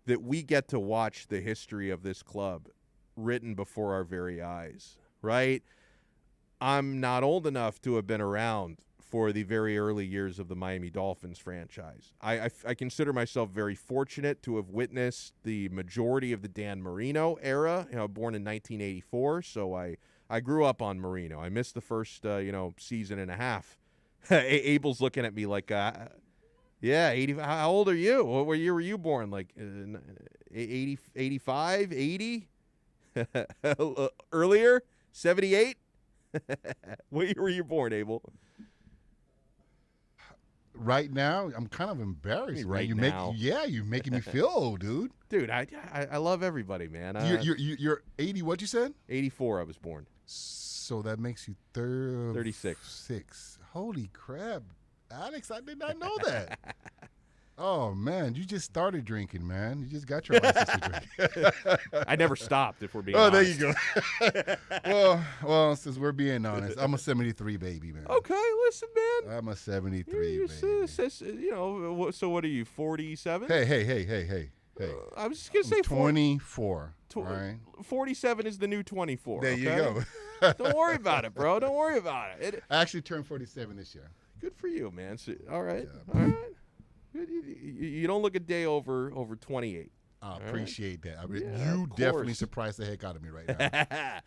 Speaker 2: that we get to watch the history of this club written before our very eyes, right? I'm not old enough to have been around for the very early years of the Miami Dolphins franchise. I consider myself very fortunate to have witnessed the majority of the Dan Marino era, born in 1984, so I grew up on Marino. I missed the first, season and a half. Abel's looking at me like, yeah, 80. How old are you? What year were you born? Like 80, 85, 80? Earlier? 78? What year were you born, Abel?
Speaker 18: Right now, I'm kind of embarrassed.
Speaker 2: Right
Speaker 18: man.
Speaker 2: now,
Speaker 18: you're making me feel old, dude.
Speaker 2: Dude, I love everybody, man.
Speaker 18: You're 80. What you said?
Speaker 2: 84. I was born.
Speaker 18: So that makes you 36.
Speaker 2: 36.
Speaker 18: Holy crap, Alex! I did not know that. Oh man, you just started drinking, man. You just got your license to drink.
Speaker 2: I never stopped, if we're being
Speaker 18: Oh, there
Speaker 2: honest.
Speaker 18: you go. well, since we're being honest, I'm a 73 baby, man.
Speaker 2: Okay, listen, man.
Speaker 18: I'm a 73
Speaker 2: You
Speaker 18: baby.
Speaker 2: know, so what are you, 47?
Speaker 18: Hey.
Speaker 2: I was just going to say
Speaker 18: 24. All right.
Speaker 2: 47 is the new 24.
Speaker 18: There you
Speaker 2: okay?
Speaker 18: go.
Speaker 2: Don't worry about it, bro. Don't worry about it.
Speaker 18: I actually turned 47 this year.
Speaker 2: Good for you, man. So, all right. All right. You don't look a day over 28.
Speaker 18: I appreciate that.
Speaker 2: Yeah,
Speaker 18: you
Speaker 2: of
Speaker 18: definitely
Speaker 2: course.
Speaker 18: surprised the heck out of me right now.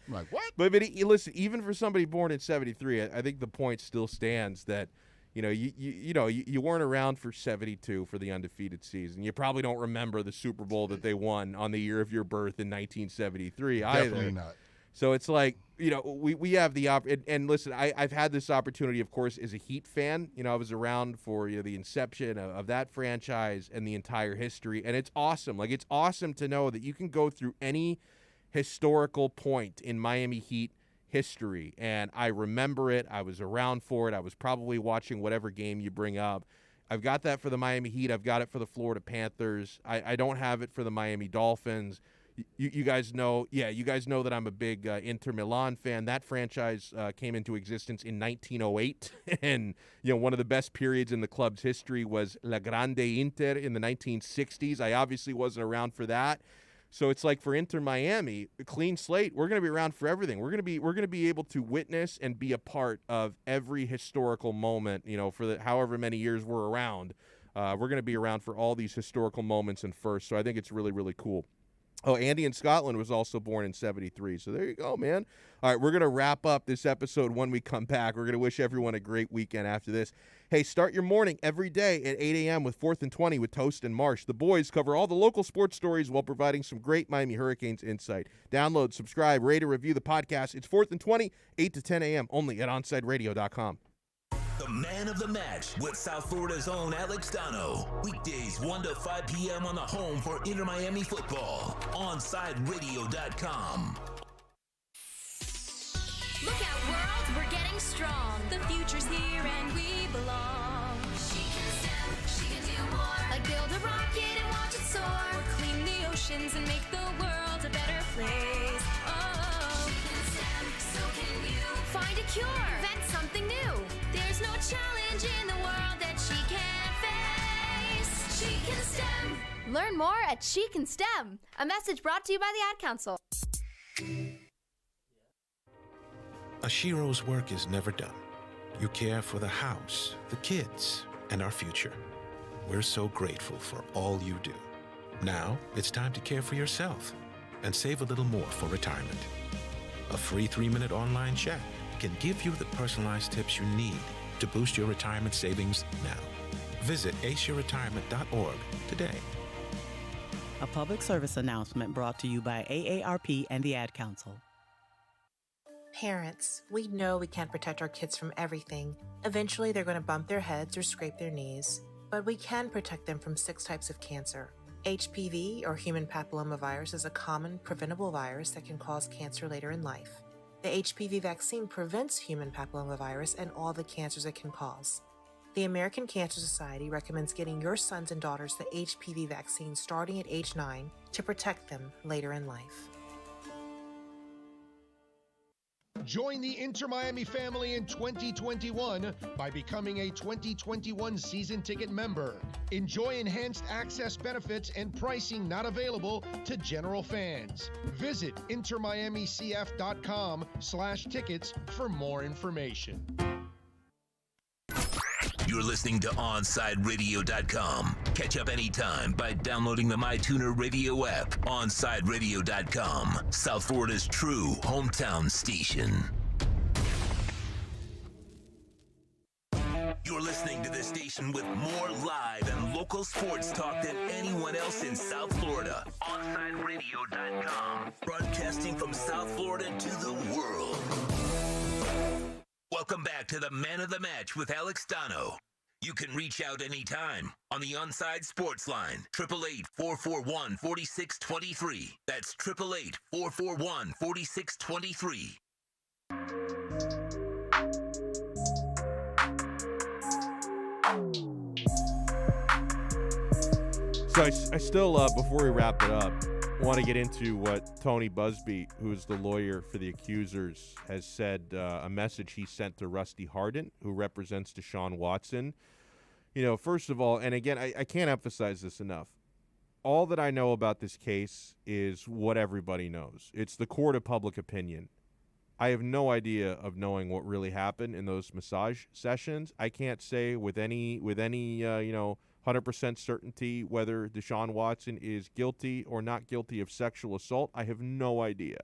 Speaker 18: I'm like, what?
Speaker 2: But listen, even for somebody born in 73, I think the point still stands that, you weren't around for 72 for the undefeated season. You probably don't remember the Super Bowl that they won on the year of your birth in 1973 either.
Speaker 18: Definitely not.
Speaker 2: So it's like, we have the and listen, I've had this opportunity, of course, as a Heat fan. I was around for the inception of that franchise and the entire history, and it's awesome. Like, it's awesome to know that you can go through any historical point in Miami Heat history, and I remember it. I was around for it. I was probably watching whatever game you bring up. I've got that for the Miami Heat. I've got it for the Florida Panthers. I don't have it for the Miami Dolphins. You guys know, you guys know that I'm a big Inter Milan fan. That franchise came into existence in 1908, and one of the best periods in the club's history was La Grande Inter in the 1960s. I obviously wasn't around for that. So it's like for Inter Miami, a clean slate. We're going to be around for everything. We're going to be able to witness and be a part of every historical moment. For the however many years we're around, we're going to be around for all these historical moments and firsts. So I think it's really, really cool. Oh, Andy in Scotland was also born in 73. So there you go, man. All right, we're going to wrap up this episode when we come back. We're going to wish everyone a great weekend after this. Hey, start your morning every day at 8 a.m. with 4th and 20 with Toast and Marsh. The boys cover all the local sports stories while providing some great Miami Hurricanes insight. Download, subscribe, rate, or review the podcast. It's 4th and 20, 8 to 10 a.m. only at OnSideRadio.com.
Speaker 3: The man of the match with South Florida's own Alex Donno. Weekdays 1 to 5 p.m. on the home for Inter Miami football. OnSideRadio.com.
Speaker 16: Look out, world, we're getting strong. The future's here and we belong. She can STEM, she can do more. Like build a rocket and watch it soar. Or clean the oceans and make the world a better place. Oh, she can STEM, so can you. Find a cure, invent something new. There's no challenge in the world that she can't face. She can STEM.
Speaker 17: Learn more at She Can STEM. A message brought to you by the Ad Council.
Speaker 19: Ashiro's work is never done. You care for the house, the kids, and our future. We're so grateful for all you do. Now it's time to care for yourself and save a little more for retirement. A free 3-minute online chat can give you the personalized tips you need to boost your retirement savings now. Visit aceyourretirement.org today.
Speaker 20: A public service announcement brought to you by AARP and the Ad Council.
Speaker 21: Parents, we know we can't protect our kids from everything. Eventually, they're going to bump their heads or scrape their knees. But we can protect them from 6 types of cancer. HPV, or human papillomavirus, is a common, preventable virus that can cause cancer later in life. The HPV vaccine prevents human papillomavirus and all the cancers it can cause. The American Cancer Society recommends getting your sons and daughters the HPV vaccine starting at age 9 to protect them later in life.
Speaker 22: Join the Inter Miami family in 2021 by becoming a 2021 season ticket member. Enjoy enhanced access benefits and pricing not available to general fans. Visit intermiamicf.com/tickets for more information.
Speaker 3: You're listening to OnSideRadio.com. Catch up anytime by downloading the MyTuner Radio app. OnSideRadio.com, South Florida's true hometown station. You're listening to this station with more live and local sports talk than anyone else in South Florida. OnSideRadio.com, broadcasting from South Florida to the world. Welcome back to the Man of the Match with Alex Donno. You can reach out anytime on the Onside Sports Line, 888-441-4623. That's 888-441-4623.
Speaker 2: So I still, before we wrap it up, want to get into what Tony Busby, who's the lawyer for the accusers, has said, a message he sent to Rusty Hardin, who represents Deshaun Watson. You know, first of all, and again, I can't emphasize this enough. All that I know about this case is what everybody knows. It's the court of public opinion. I have no idea of knowing what really happened in those massage sessions. I can't say with any 100% certainty whether Deshaun Watson is guilty or not guilty of sexual assault. I have no idea.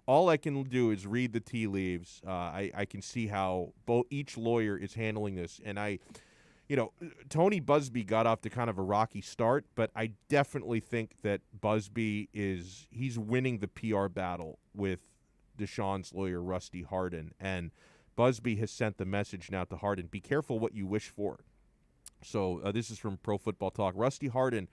Speaker 2: All I can do is read the tea leaves. I can see how each lawyer is handling this, and Tony Busby got off to kind of a rocky start, but I definitely think that Busby he's winning the PR battle with Deshaun's lawyer, Rusty Hardin. And Busby has sent the message now to Hardin, be careful what you wish for. So this is from Pro Football Talk. Rusty Hardin,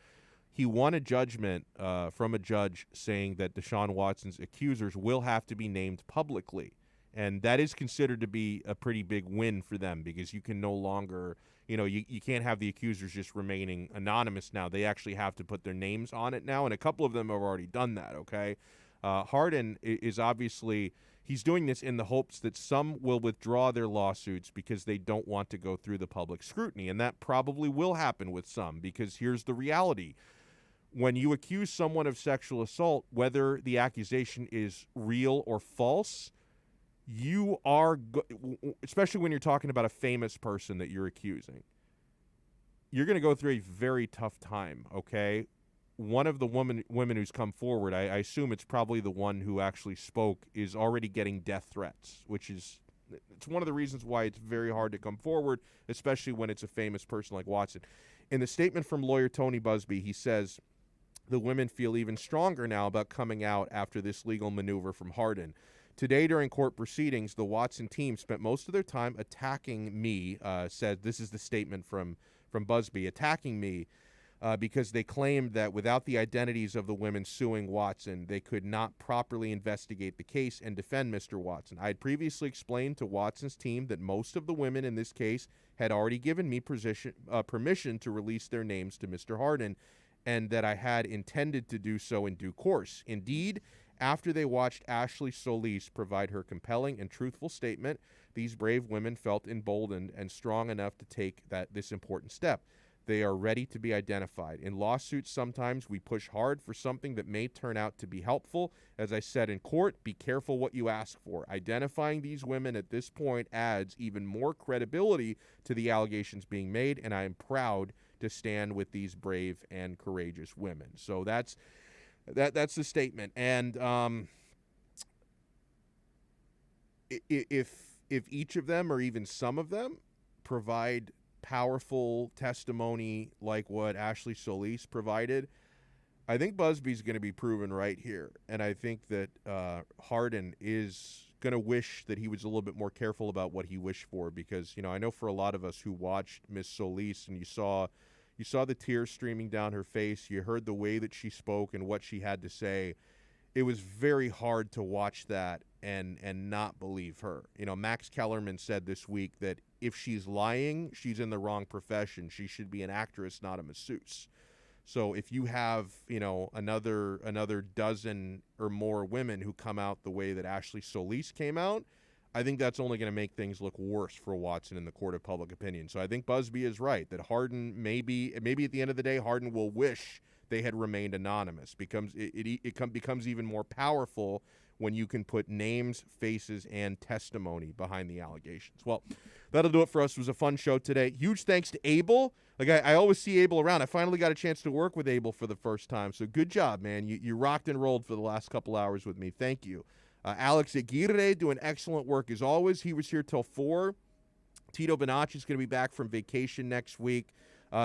Speaker 2: he won a judgment from a judge saying that Deshaun Watson's accusers will have to be named publicly. And that is considered to be a pretty big win for them because you can no longer, you can't have the accusers just remaining anonymous now. They actually have to put their names on it now, and a couple of them have already done that, okay? Hardin is obviously, he's doing this in the hopes that some will withdraw their lawsuits because they don't want to go through the public scrutiny, and that probably will happen with some because here's the reality. When you accuse someone of sexual assault, whether the accusation is real or false, you are, especially when you're talking about a famous person that you're accusing, you're going to go through a very tough time, okay? One of the women who's come forward, I assume it's probably the one who actually spoke, is already getting death threats, it's one of the reasons why it's very hard to come forward, especially when it's a famous person like Watson. In the statement from lawyer Tony Busby, he says, the women feel even stronger now about coming out after this legal maneuver from Hardin. Today, during court proceedings, the Watson team spent most of their time attacking me, said, this is the statement from Busby, attacking me because they claimed that without the identities of the women suing Watson, they could not properly investigate the case and defend Mr. Watson. I had previously explained to Watson's team that most of the women in this case had already given me permission to release their names to Mr. Hardin, and that I had intended to do so in due course. Indeed, after they watched Ashley Solis provide her compelling and truthful statement, these brave women felt emboldened and strong enough to take this important step. They are ready to be identified. In lawsuits, sometimes we push hard for something that may turn out to be helpful. As I said in court, be careful what you ask for. Identifying these women at this point adds even more credibility to the allegations being made, and I am proud to stand with these brave and courageous women. So that's the statement. And if each of them or even some of them provide powerful testimony like what Ashley Solis provided, I think Busby's going to be proven right here. And I think that Hardin is going to wish that he was a little bit more careful about what he wished for, because, I know for a lot of us who watched Miss Solis and you saw the tears streaming down her face, you heard the way that she spoke and what she had to say. It was very hard to watch that and not believe her. Max Kellerman said this week that if she's lying, she's in the wrong profession. She should be an actress, not a masseuse. So if you have, another dozen or more women who come out the way that Ashley Solis came out, I think that's only going to make things look worse for Watson in the court of public opinion. So I think Busby is right that Hardin maybe at the end of the day, Hardin will wish they had remained anonymous. It becomes even more powerful when you can put names, faces, and testimony behind the allegations. Well, that'll do it for us. It was a fun show today. Huge thanks to Abel. Like I always see Abel around. I finally got a chance to work with Abel for the first time. So good job, man. You rocked and rolled for the last couple hours with me. Thank you. Alex Aguirre doing excellent work as always. He was here till 4. Tito Bonacci is going to be back from vacation next week.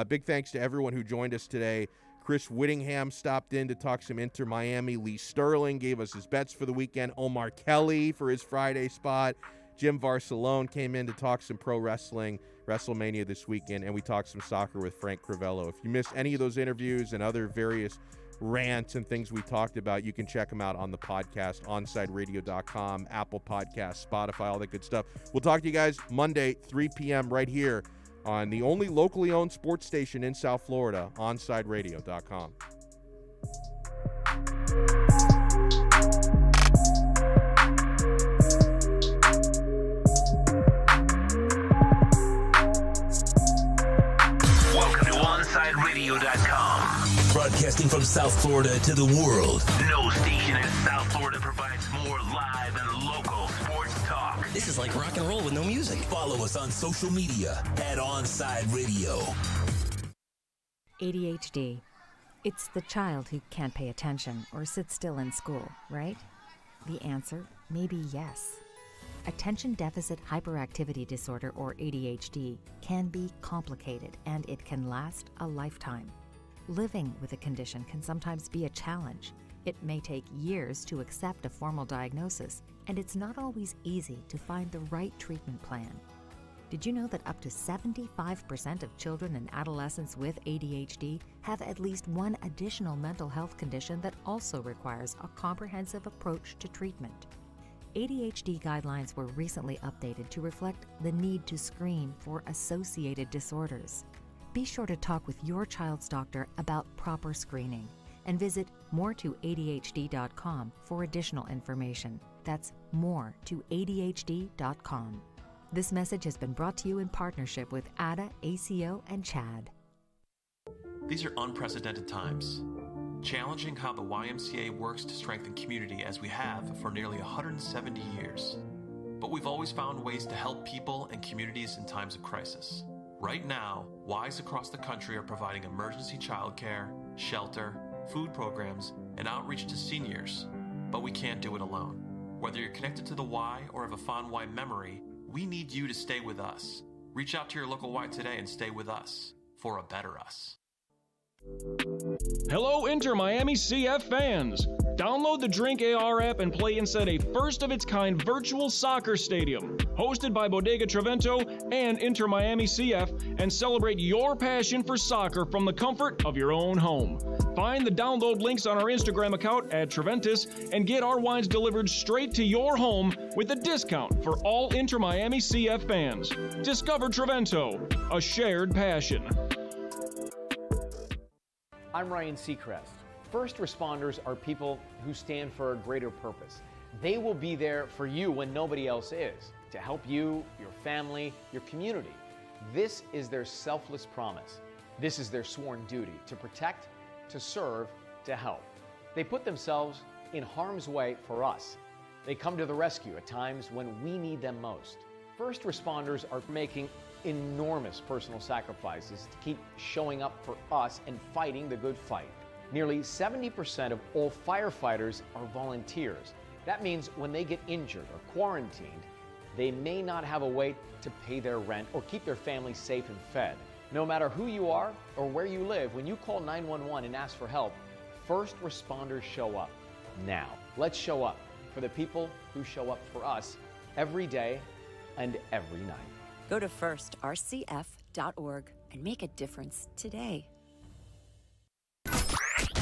Speaker 2: Big thanks to everyone who joined us today. Chris Whittingham stopped in to talk some Inter Miami. Lee Sterling gave us his bets for the weekend. Omar Kelly for his Friday spot. Jim Varsalone came in to talk some pro wrestling, WrestleMania this weekend, and we talked some soccer with Frank Crivello. If you missed any of those interviews and other various rants and things we talked about, you can check them out on the podcast, onsideradio.com, Apple Podcasts, Spotify, all that good stuff. We'll talk to you guys Monday, 3 p.m. right here on the only locally owned sports station in South Florida, OnsideRadio.com.
Speaker 3: Welcome to OnsideRadio.com. Broadcasting from South Florida to the world. No station in South Florida provides more live and local sports talk.
Speaker 1: This is like rock and roll with no music.
Speaker 3: Follow us on social media at Onside Radio.
Speaker 4: ADHD. It's the child who can't pay attention or sit still in school, right? The answer may be yes. Attention Deficit Hyperactivity Disorder, or ADHD, can be complicated and it can last a lifetime. Living with a condition can sometimes be a challenge. It may take years to accept a formal diagnosis, and it's not always easy to find the right treatment plan. Did you know that up to 75% of children and adolescents with ADHD have at least one additional mental health condition that also requires a comprehensive approach to treatment? ADHD guidelines were recently updated to reflect the need to screen for associated disorders. Be sure to talk with your child's doctor about proper screening and visit moretoadhd.com for additional information. That's moretoadhd.com. This message has been brought to you in partnership with ADA, ACO, and CHAD.
Speaker 23: These are unprecedented times, challenging how the YMCA works to strengthen community as we have for nearly 170 years. But we've always found ways to help people and communities in times of crisis. Right now, Ys across the country are providing emergency childcare, shelter, food programs, and outreach to seniors. But we can't do it alone. Whether you're connected to the Y or have a fond Y memory, we need you to stay with us. Reach out to your local Y today and stay with us for a better us.
Speaker 24: Hello, Inter Miami CF fans! Download the Drink AR app and play inside a first-of-its-kind virtual soccer stadium, hosted by Bodega Trevento and Inter Miami CF, and celebrate your passion for soccer from the comfort of your own home. Find the download links on our Instagram account at Treventus and get our wines delivered straight to your home with a discount for all Inter Miami CF fans. Discover Trevento, a shared passion.
Speaker 5: I'm Ryan Seacrest. First responders are people who stand for a greater purpose. They will be there for you when nobody else is, to help you, your family, your community. This is their selfless promise. This is their sworn duty to protect, to serve, to help. They put themselves in harm's way for us. They come to the rescue at times when we need them most. First responders are making enormous personal sacrifices to keep showing up for us and fighting the good fight. Nearly 70% of all firefighters are volunteers. That means when they get injured or quarantined, they may not have a way to pay their rent or keep their family safe and fed. No matter who you are or where you live, when you call 911 and ask for help, first responders show up. Now, let's show up for the people who show up for us every day and every night.
Speaker 6: Go to firstrcf.org and make a difference today.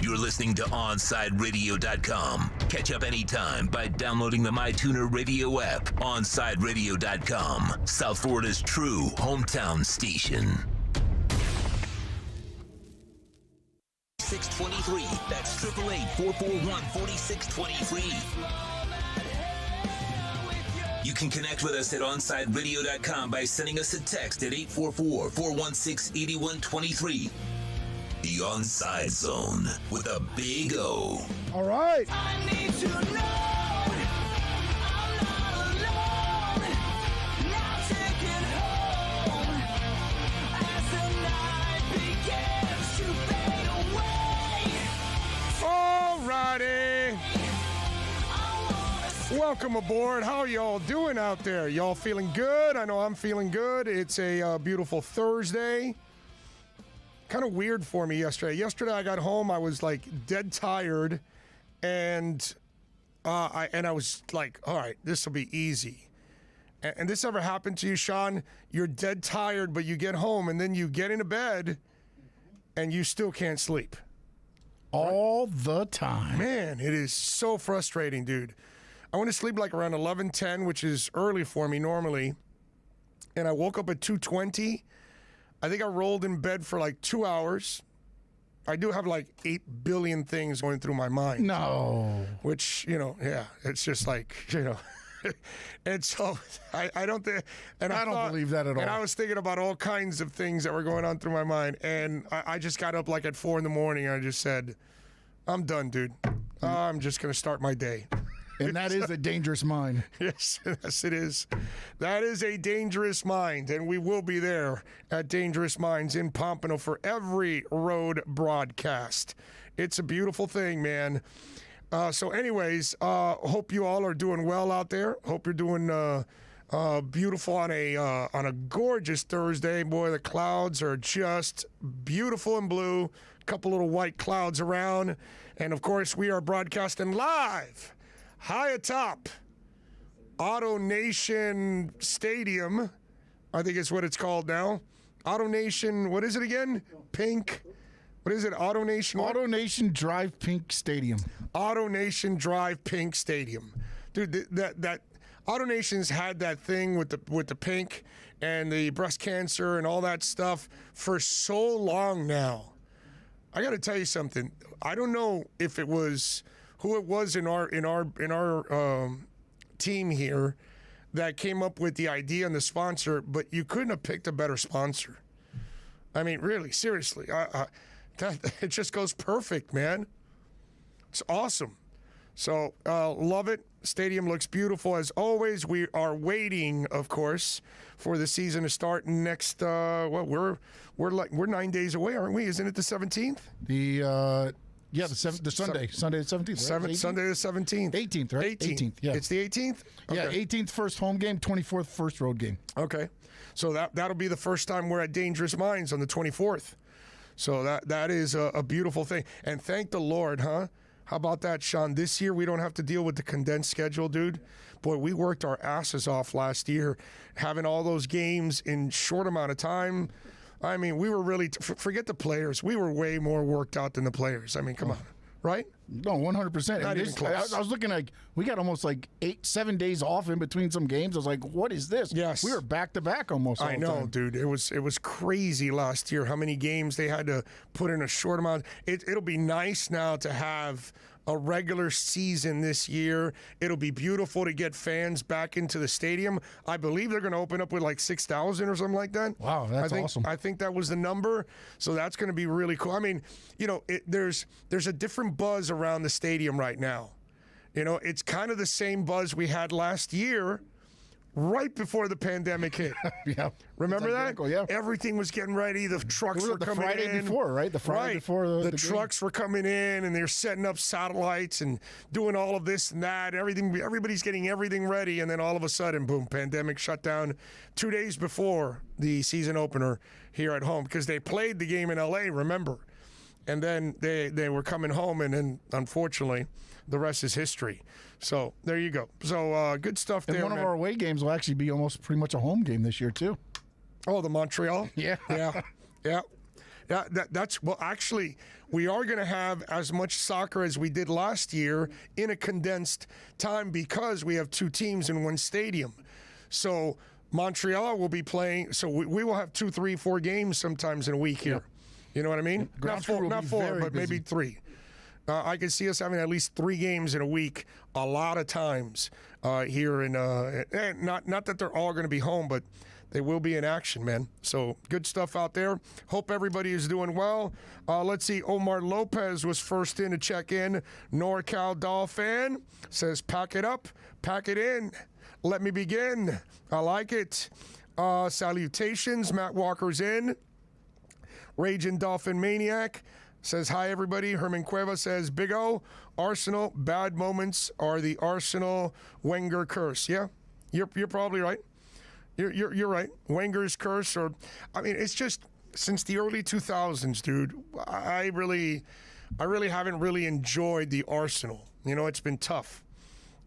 Speaker 3: You're listening to OnsideRadio.com. Catch up anytime by downloading the MyTuner Radio app. OnsideRadio.com, South Florida's true hometown station. 4623. That's 888-441-4623. You can connect with us at OnsideRadio.com by sending us a text at 844-416-8123. The Onside Zone with a big O.
Speaker 14: All right.
Speaker 16: I need to know I'm not alone. Now take it home as the night begins to fade away.
Speaker 14: All righty. Welcome aboard. How are y'all doing out there? Y'all feeling good? I know I'm feeling good. It's a beautiful Thursday. Kind of weird for me yesterday. Yesterday I got home, I was like dead tired, and I was like, all right, this will be easy. And this ever happened to you, Sean? You're dead tired, but you get home, and then you get into bed, and you still can't sleep.
Speaker 18: All the time.
Speaker 14: Man, it is so frustrating, dude. I went to sleep like around 11:10, which is early for me normally, and I woke up at 2:20. I think I rolled in bed for like 2 hours. I do have like 8 billion things going through my mind.
Speaker 7: No.
Speaker 14: Which, yeah, it's just like, and so I don't think, and
Speaker 7: I don't believe that at all.
Speaker 14: And I was thinking about all kinds of things that were going on through my mind, and I just got up like at 4 a.m. and I just said, I'm done, dude. I'm just going to start my day.
Speaker 7: And that is a dangerous mind.
Speaker 14: Yes, it is. That is a dangerous mind, and we will be there at Dangerous Minds in Pompano for every road broadcast. It's a beautiful thing, man. So anyways, hope you all are doing well out there. Hope you're doing beautiful on a gorgeous Thursday. Boy, the clouds are just beautiful and blue. A couple little white clouds around. And, of course, we are broadcasting live high atop Auto Nation Stadium, I think is what it's called now. Auto Nation, what is it again? Pink. What is it? Auto Nation?
Speaker 7: Auto Nation Drive Pink Stadium.
Speaker 14: Auto Nation Drive Pink Stadium. Dude, that Auto Nation's had that thing with the pink and the breast cancer and all that stuff for so long now. I got to tell you something. I don't know if it was who it was in our team here that came up with the idea and the sponsor, but you couldn't have picked a better sponsor. I mean, really, seriously, it just goes perfect, man. It's awesome. So love it. Stadium looks beautiful as always. We are waiting, of course, for the season to start next. We're 9 days away, aren't we? Isn't it the 17th?
Speaker 7: The Sunday the 17th. Right?
Speaker 14: Sunday the 17th.
Speaker 7: 18th, right? 18th. Yeah,
Speaker 14: it's the 18th. Okay.
Speaker 7: Yeah, 18th first home game, 24th first road game.
Speaker 14: Okay, so that'll be the first time we're at Dangerous Minds on the 24th. So that is a beautiful thing, and thank the Lord, huh? How about that, Sean? This year we don't have to deal with the condensed schedule, dude. Boy, we worked our asses off last year, having all those games in short amount of time. I mean, we were really, forget the players. We were way more worked out than the players. I mean, come on, right?
Speaker 7: No, 100%.
Speaker 14: Not even close.
Speaker 7: I was looking like, we got almost like 7 days off in between some games. I was like, what is this?
Speaker 14: Yes.
Speaker 7: We were back-to-back almost all
Speaker 14: I
Speaker 7: the
Speaker 14: know,
Speaker 7: time.
Speaker 14: dude. It was crazy last year how many games they had to put in a short amount. It'll be nice now to have a regular season this year. It'll be beautiful to get fans back into the stadium. I believe they're going to open up with like 6,000 or something like that.
Speaker 7: Wow, that's awesome.
Speaker 14: I think that was the number. So that's going to be really cool. I mean, there's a different buzz around the stadium right now. It's kind of the same buzz we had last year, right before the pandemic hit.
Speaker 7: Yeah.
Speaker 14: Remember that?
Speaker 7: Yeah.
Speaker 14: Everything was getting ready. The trucks were coming in.
Speaker 7: The Friday before, right? The Friday before the
Speaker 14: trucks were coming in, and they're setting up satellites and doing all of this and that. Everybody's getting everything ready, and then all of a sudden, boom, pandemic shut down 2 days before the season opener here at home because they played the game in L.A., remember? And then they were coming home, and then, unfortunately, the rest is history. So there you go. So good stuff there.
Speaker 7: And one of our away games will actually be almost pretty much a home game this year too.
Speaker 14: Oh, the Montreal?
Speaker 7: Yeah.
Speaker 14: Yeah. Well, actually, we are going to have as much soccer as we did last year in a condensed time because we have two teams in one stadium. So Montreal will be playing. So we will have 2, 3, 4 games sometimes in a week here. Yep. You know what I mean? Not four, but maybe 3. I can see us having at least 3 games in a week a lot of times here in not that they're all going to be home, but they will be in action, man. So good stuff out there. Hope everybody is doing well. Let's see. Omar Lopez was first in to check in. NorCal Dolphin says, pack it up, pack it in. Let me begin. I like it. Salutations. Matt Walker's in. Raging Dolphin Maniac says, hi, everybody. Herman Cueva says, Big O, Arsenal, bad moments are the Arsenal Wenger curse. Yeah, you're probably right. You're right. Wenger's curse, it's just since the early 2000s, dude, I really haven't really enjoyed the Arsenal. It's been tough.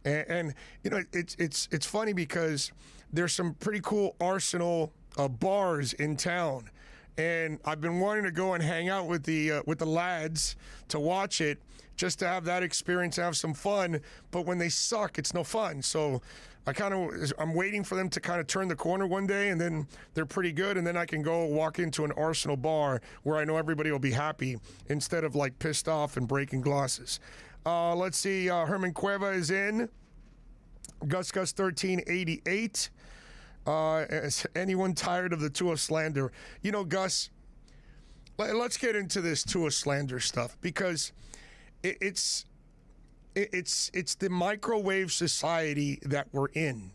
Speaker 14: And it's funny because there's some pretty cool Arsenal bars in town. And I've been wanting to go and hang out with the lads to watch it. just to have that experience, have some fun. But when they suck, it's no fun. So I'm waiting for them to kind of turn the corner one day, and then they're pretty good, and then I can go walk into an Arsenal bar where I know everybody will be happy instead of like pissed off and breaking glasses. Let's see. Herman Cueva is in. Gus 1388. Is anyone tired of the Tua slander? You know, Gus, let's get into this Tua slander stuff, because it's the microwave society that we're in.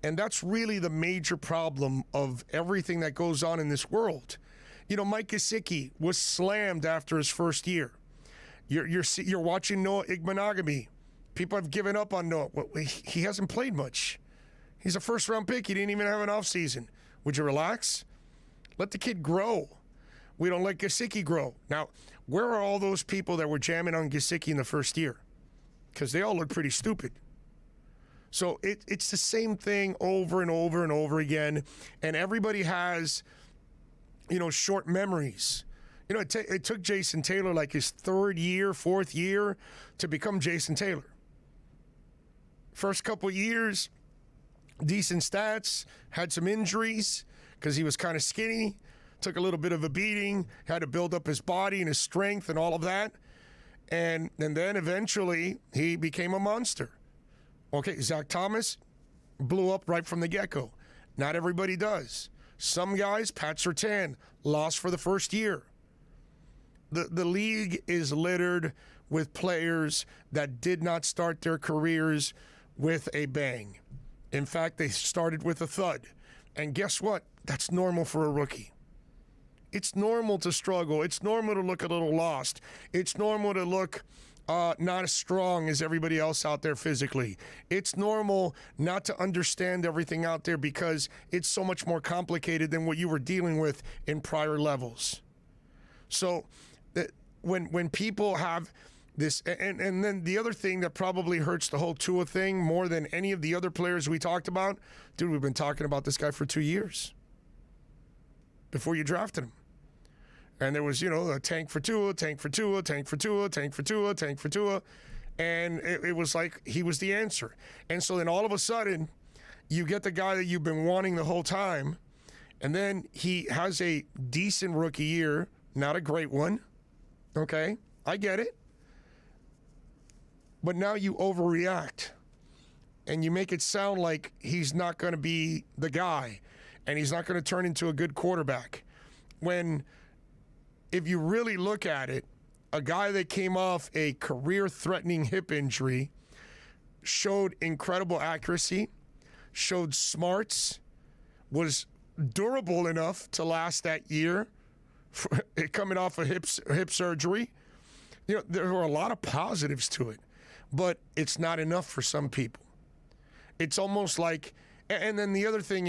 Speaker 14: And that's really the major problem of everything that goes on in this world. You know, Mike Gesicki was slammed after his first year. You're watching Noah Igbenogany. People have given up on Noah. Well, he hasn't played much. He's a first-round pick. He didn't even have an offseason. Would you relax? Let the kid grow. We don't let Gesicki grow. Now, where are all those people that were jamming on Gesicki in the first year? Because they all look pretty stupid. So it's the same thing over and over and over again. And everybody has, short memories. It took Jason Taylor like his third year, fourth year to become Jason Taylor. First couple years, decent stats, had some injuries because he was kind of skinny, took a little bit of a beating, had to build up his body and his strength and all of that. And then eventually he became a monster. Okay, Zach Thomas blew up right from the get-go. Not everybody does. Some guys, Pat Surtain, lost for the first year. The league is littered with players that did not start their careers with a bang. In fact, they started with a thud. And guess what? That's normal for a rookie. It's normal to struggle. It's normal to look a little lost. It's normal to look not as strong as everybody else out there physically. It's normal not to understand everything out there because it's so much more complicated than what you were dealing with in prior levels. So when people have this, and then the other thing that probably hurts the whole Tua thing more than any of the other players we talked about, dude, we've been talking about this guy for 2 years before you drafted him. And there was, a tank for Tua, tank for Tua, tank for Tua, tank for Tua, tank for Tua. And it was like he was the answer. And so then all of a sudden, you get the guy that you've been wanting the whole time, and then he has a decent rookie year, not a great one. Okay, I get it. But now you overreact, and you make it sound like he's not going to be the guy, and he's not going to turn into a good quarterback. When, if you really look at it, a guy that came off a career-threatening hip injury showed incredible accuracy, showed smarts, was durable enough to last that year, coming off a hip surgery. There were a lot of positives to it, but it's not enough for some people. It's almost like, and then the other thing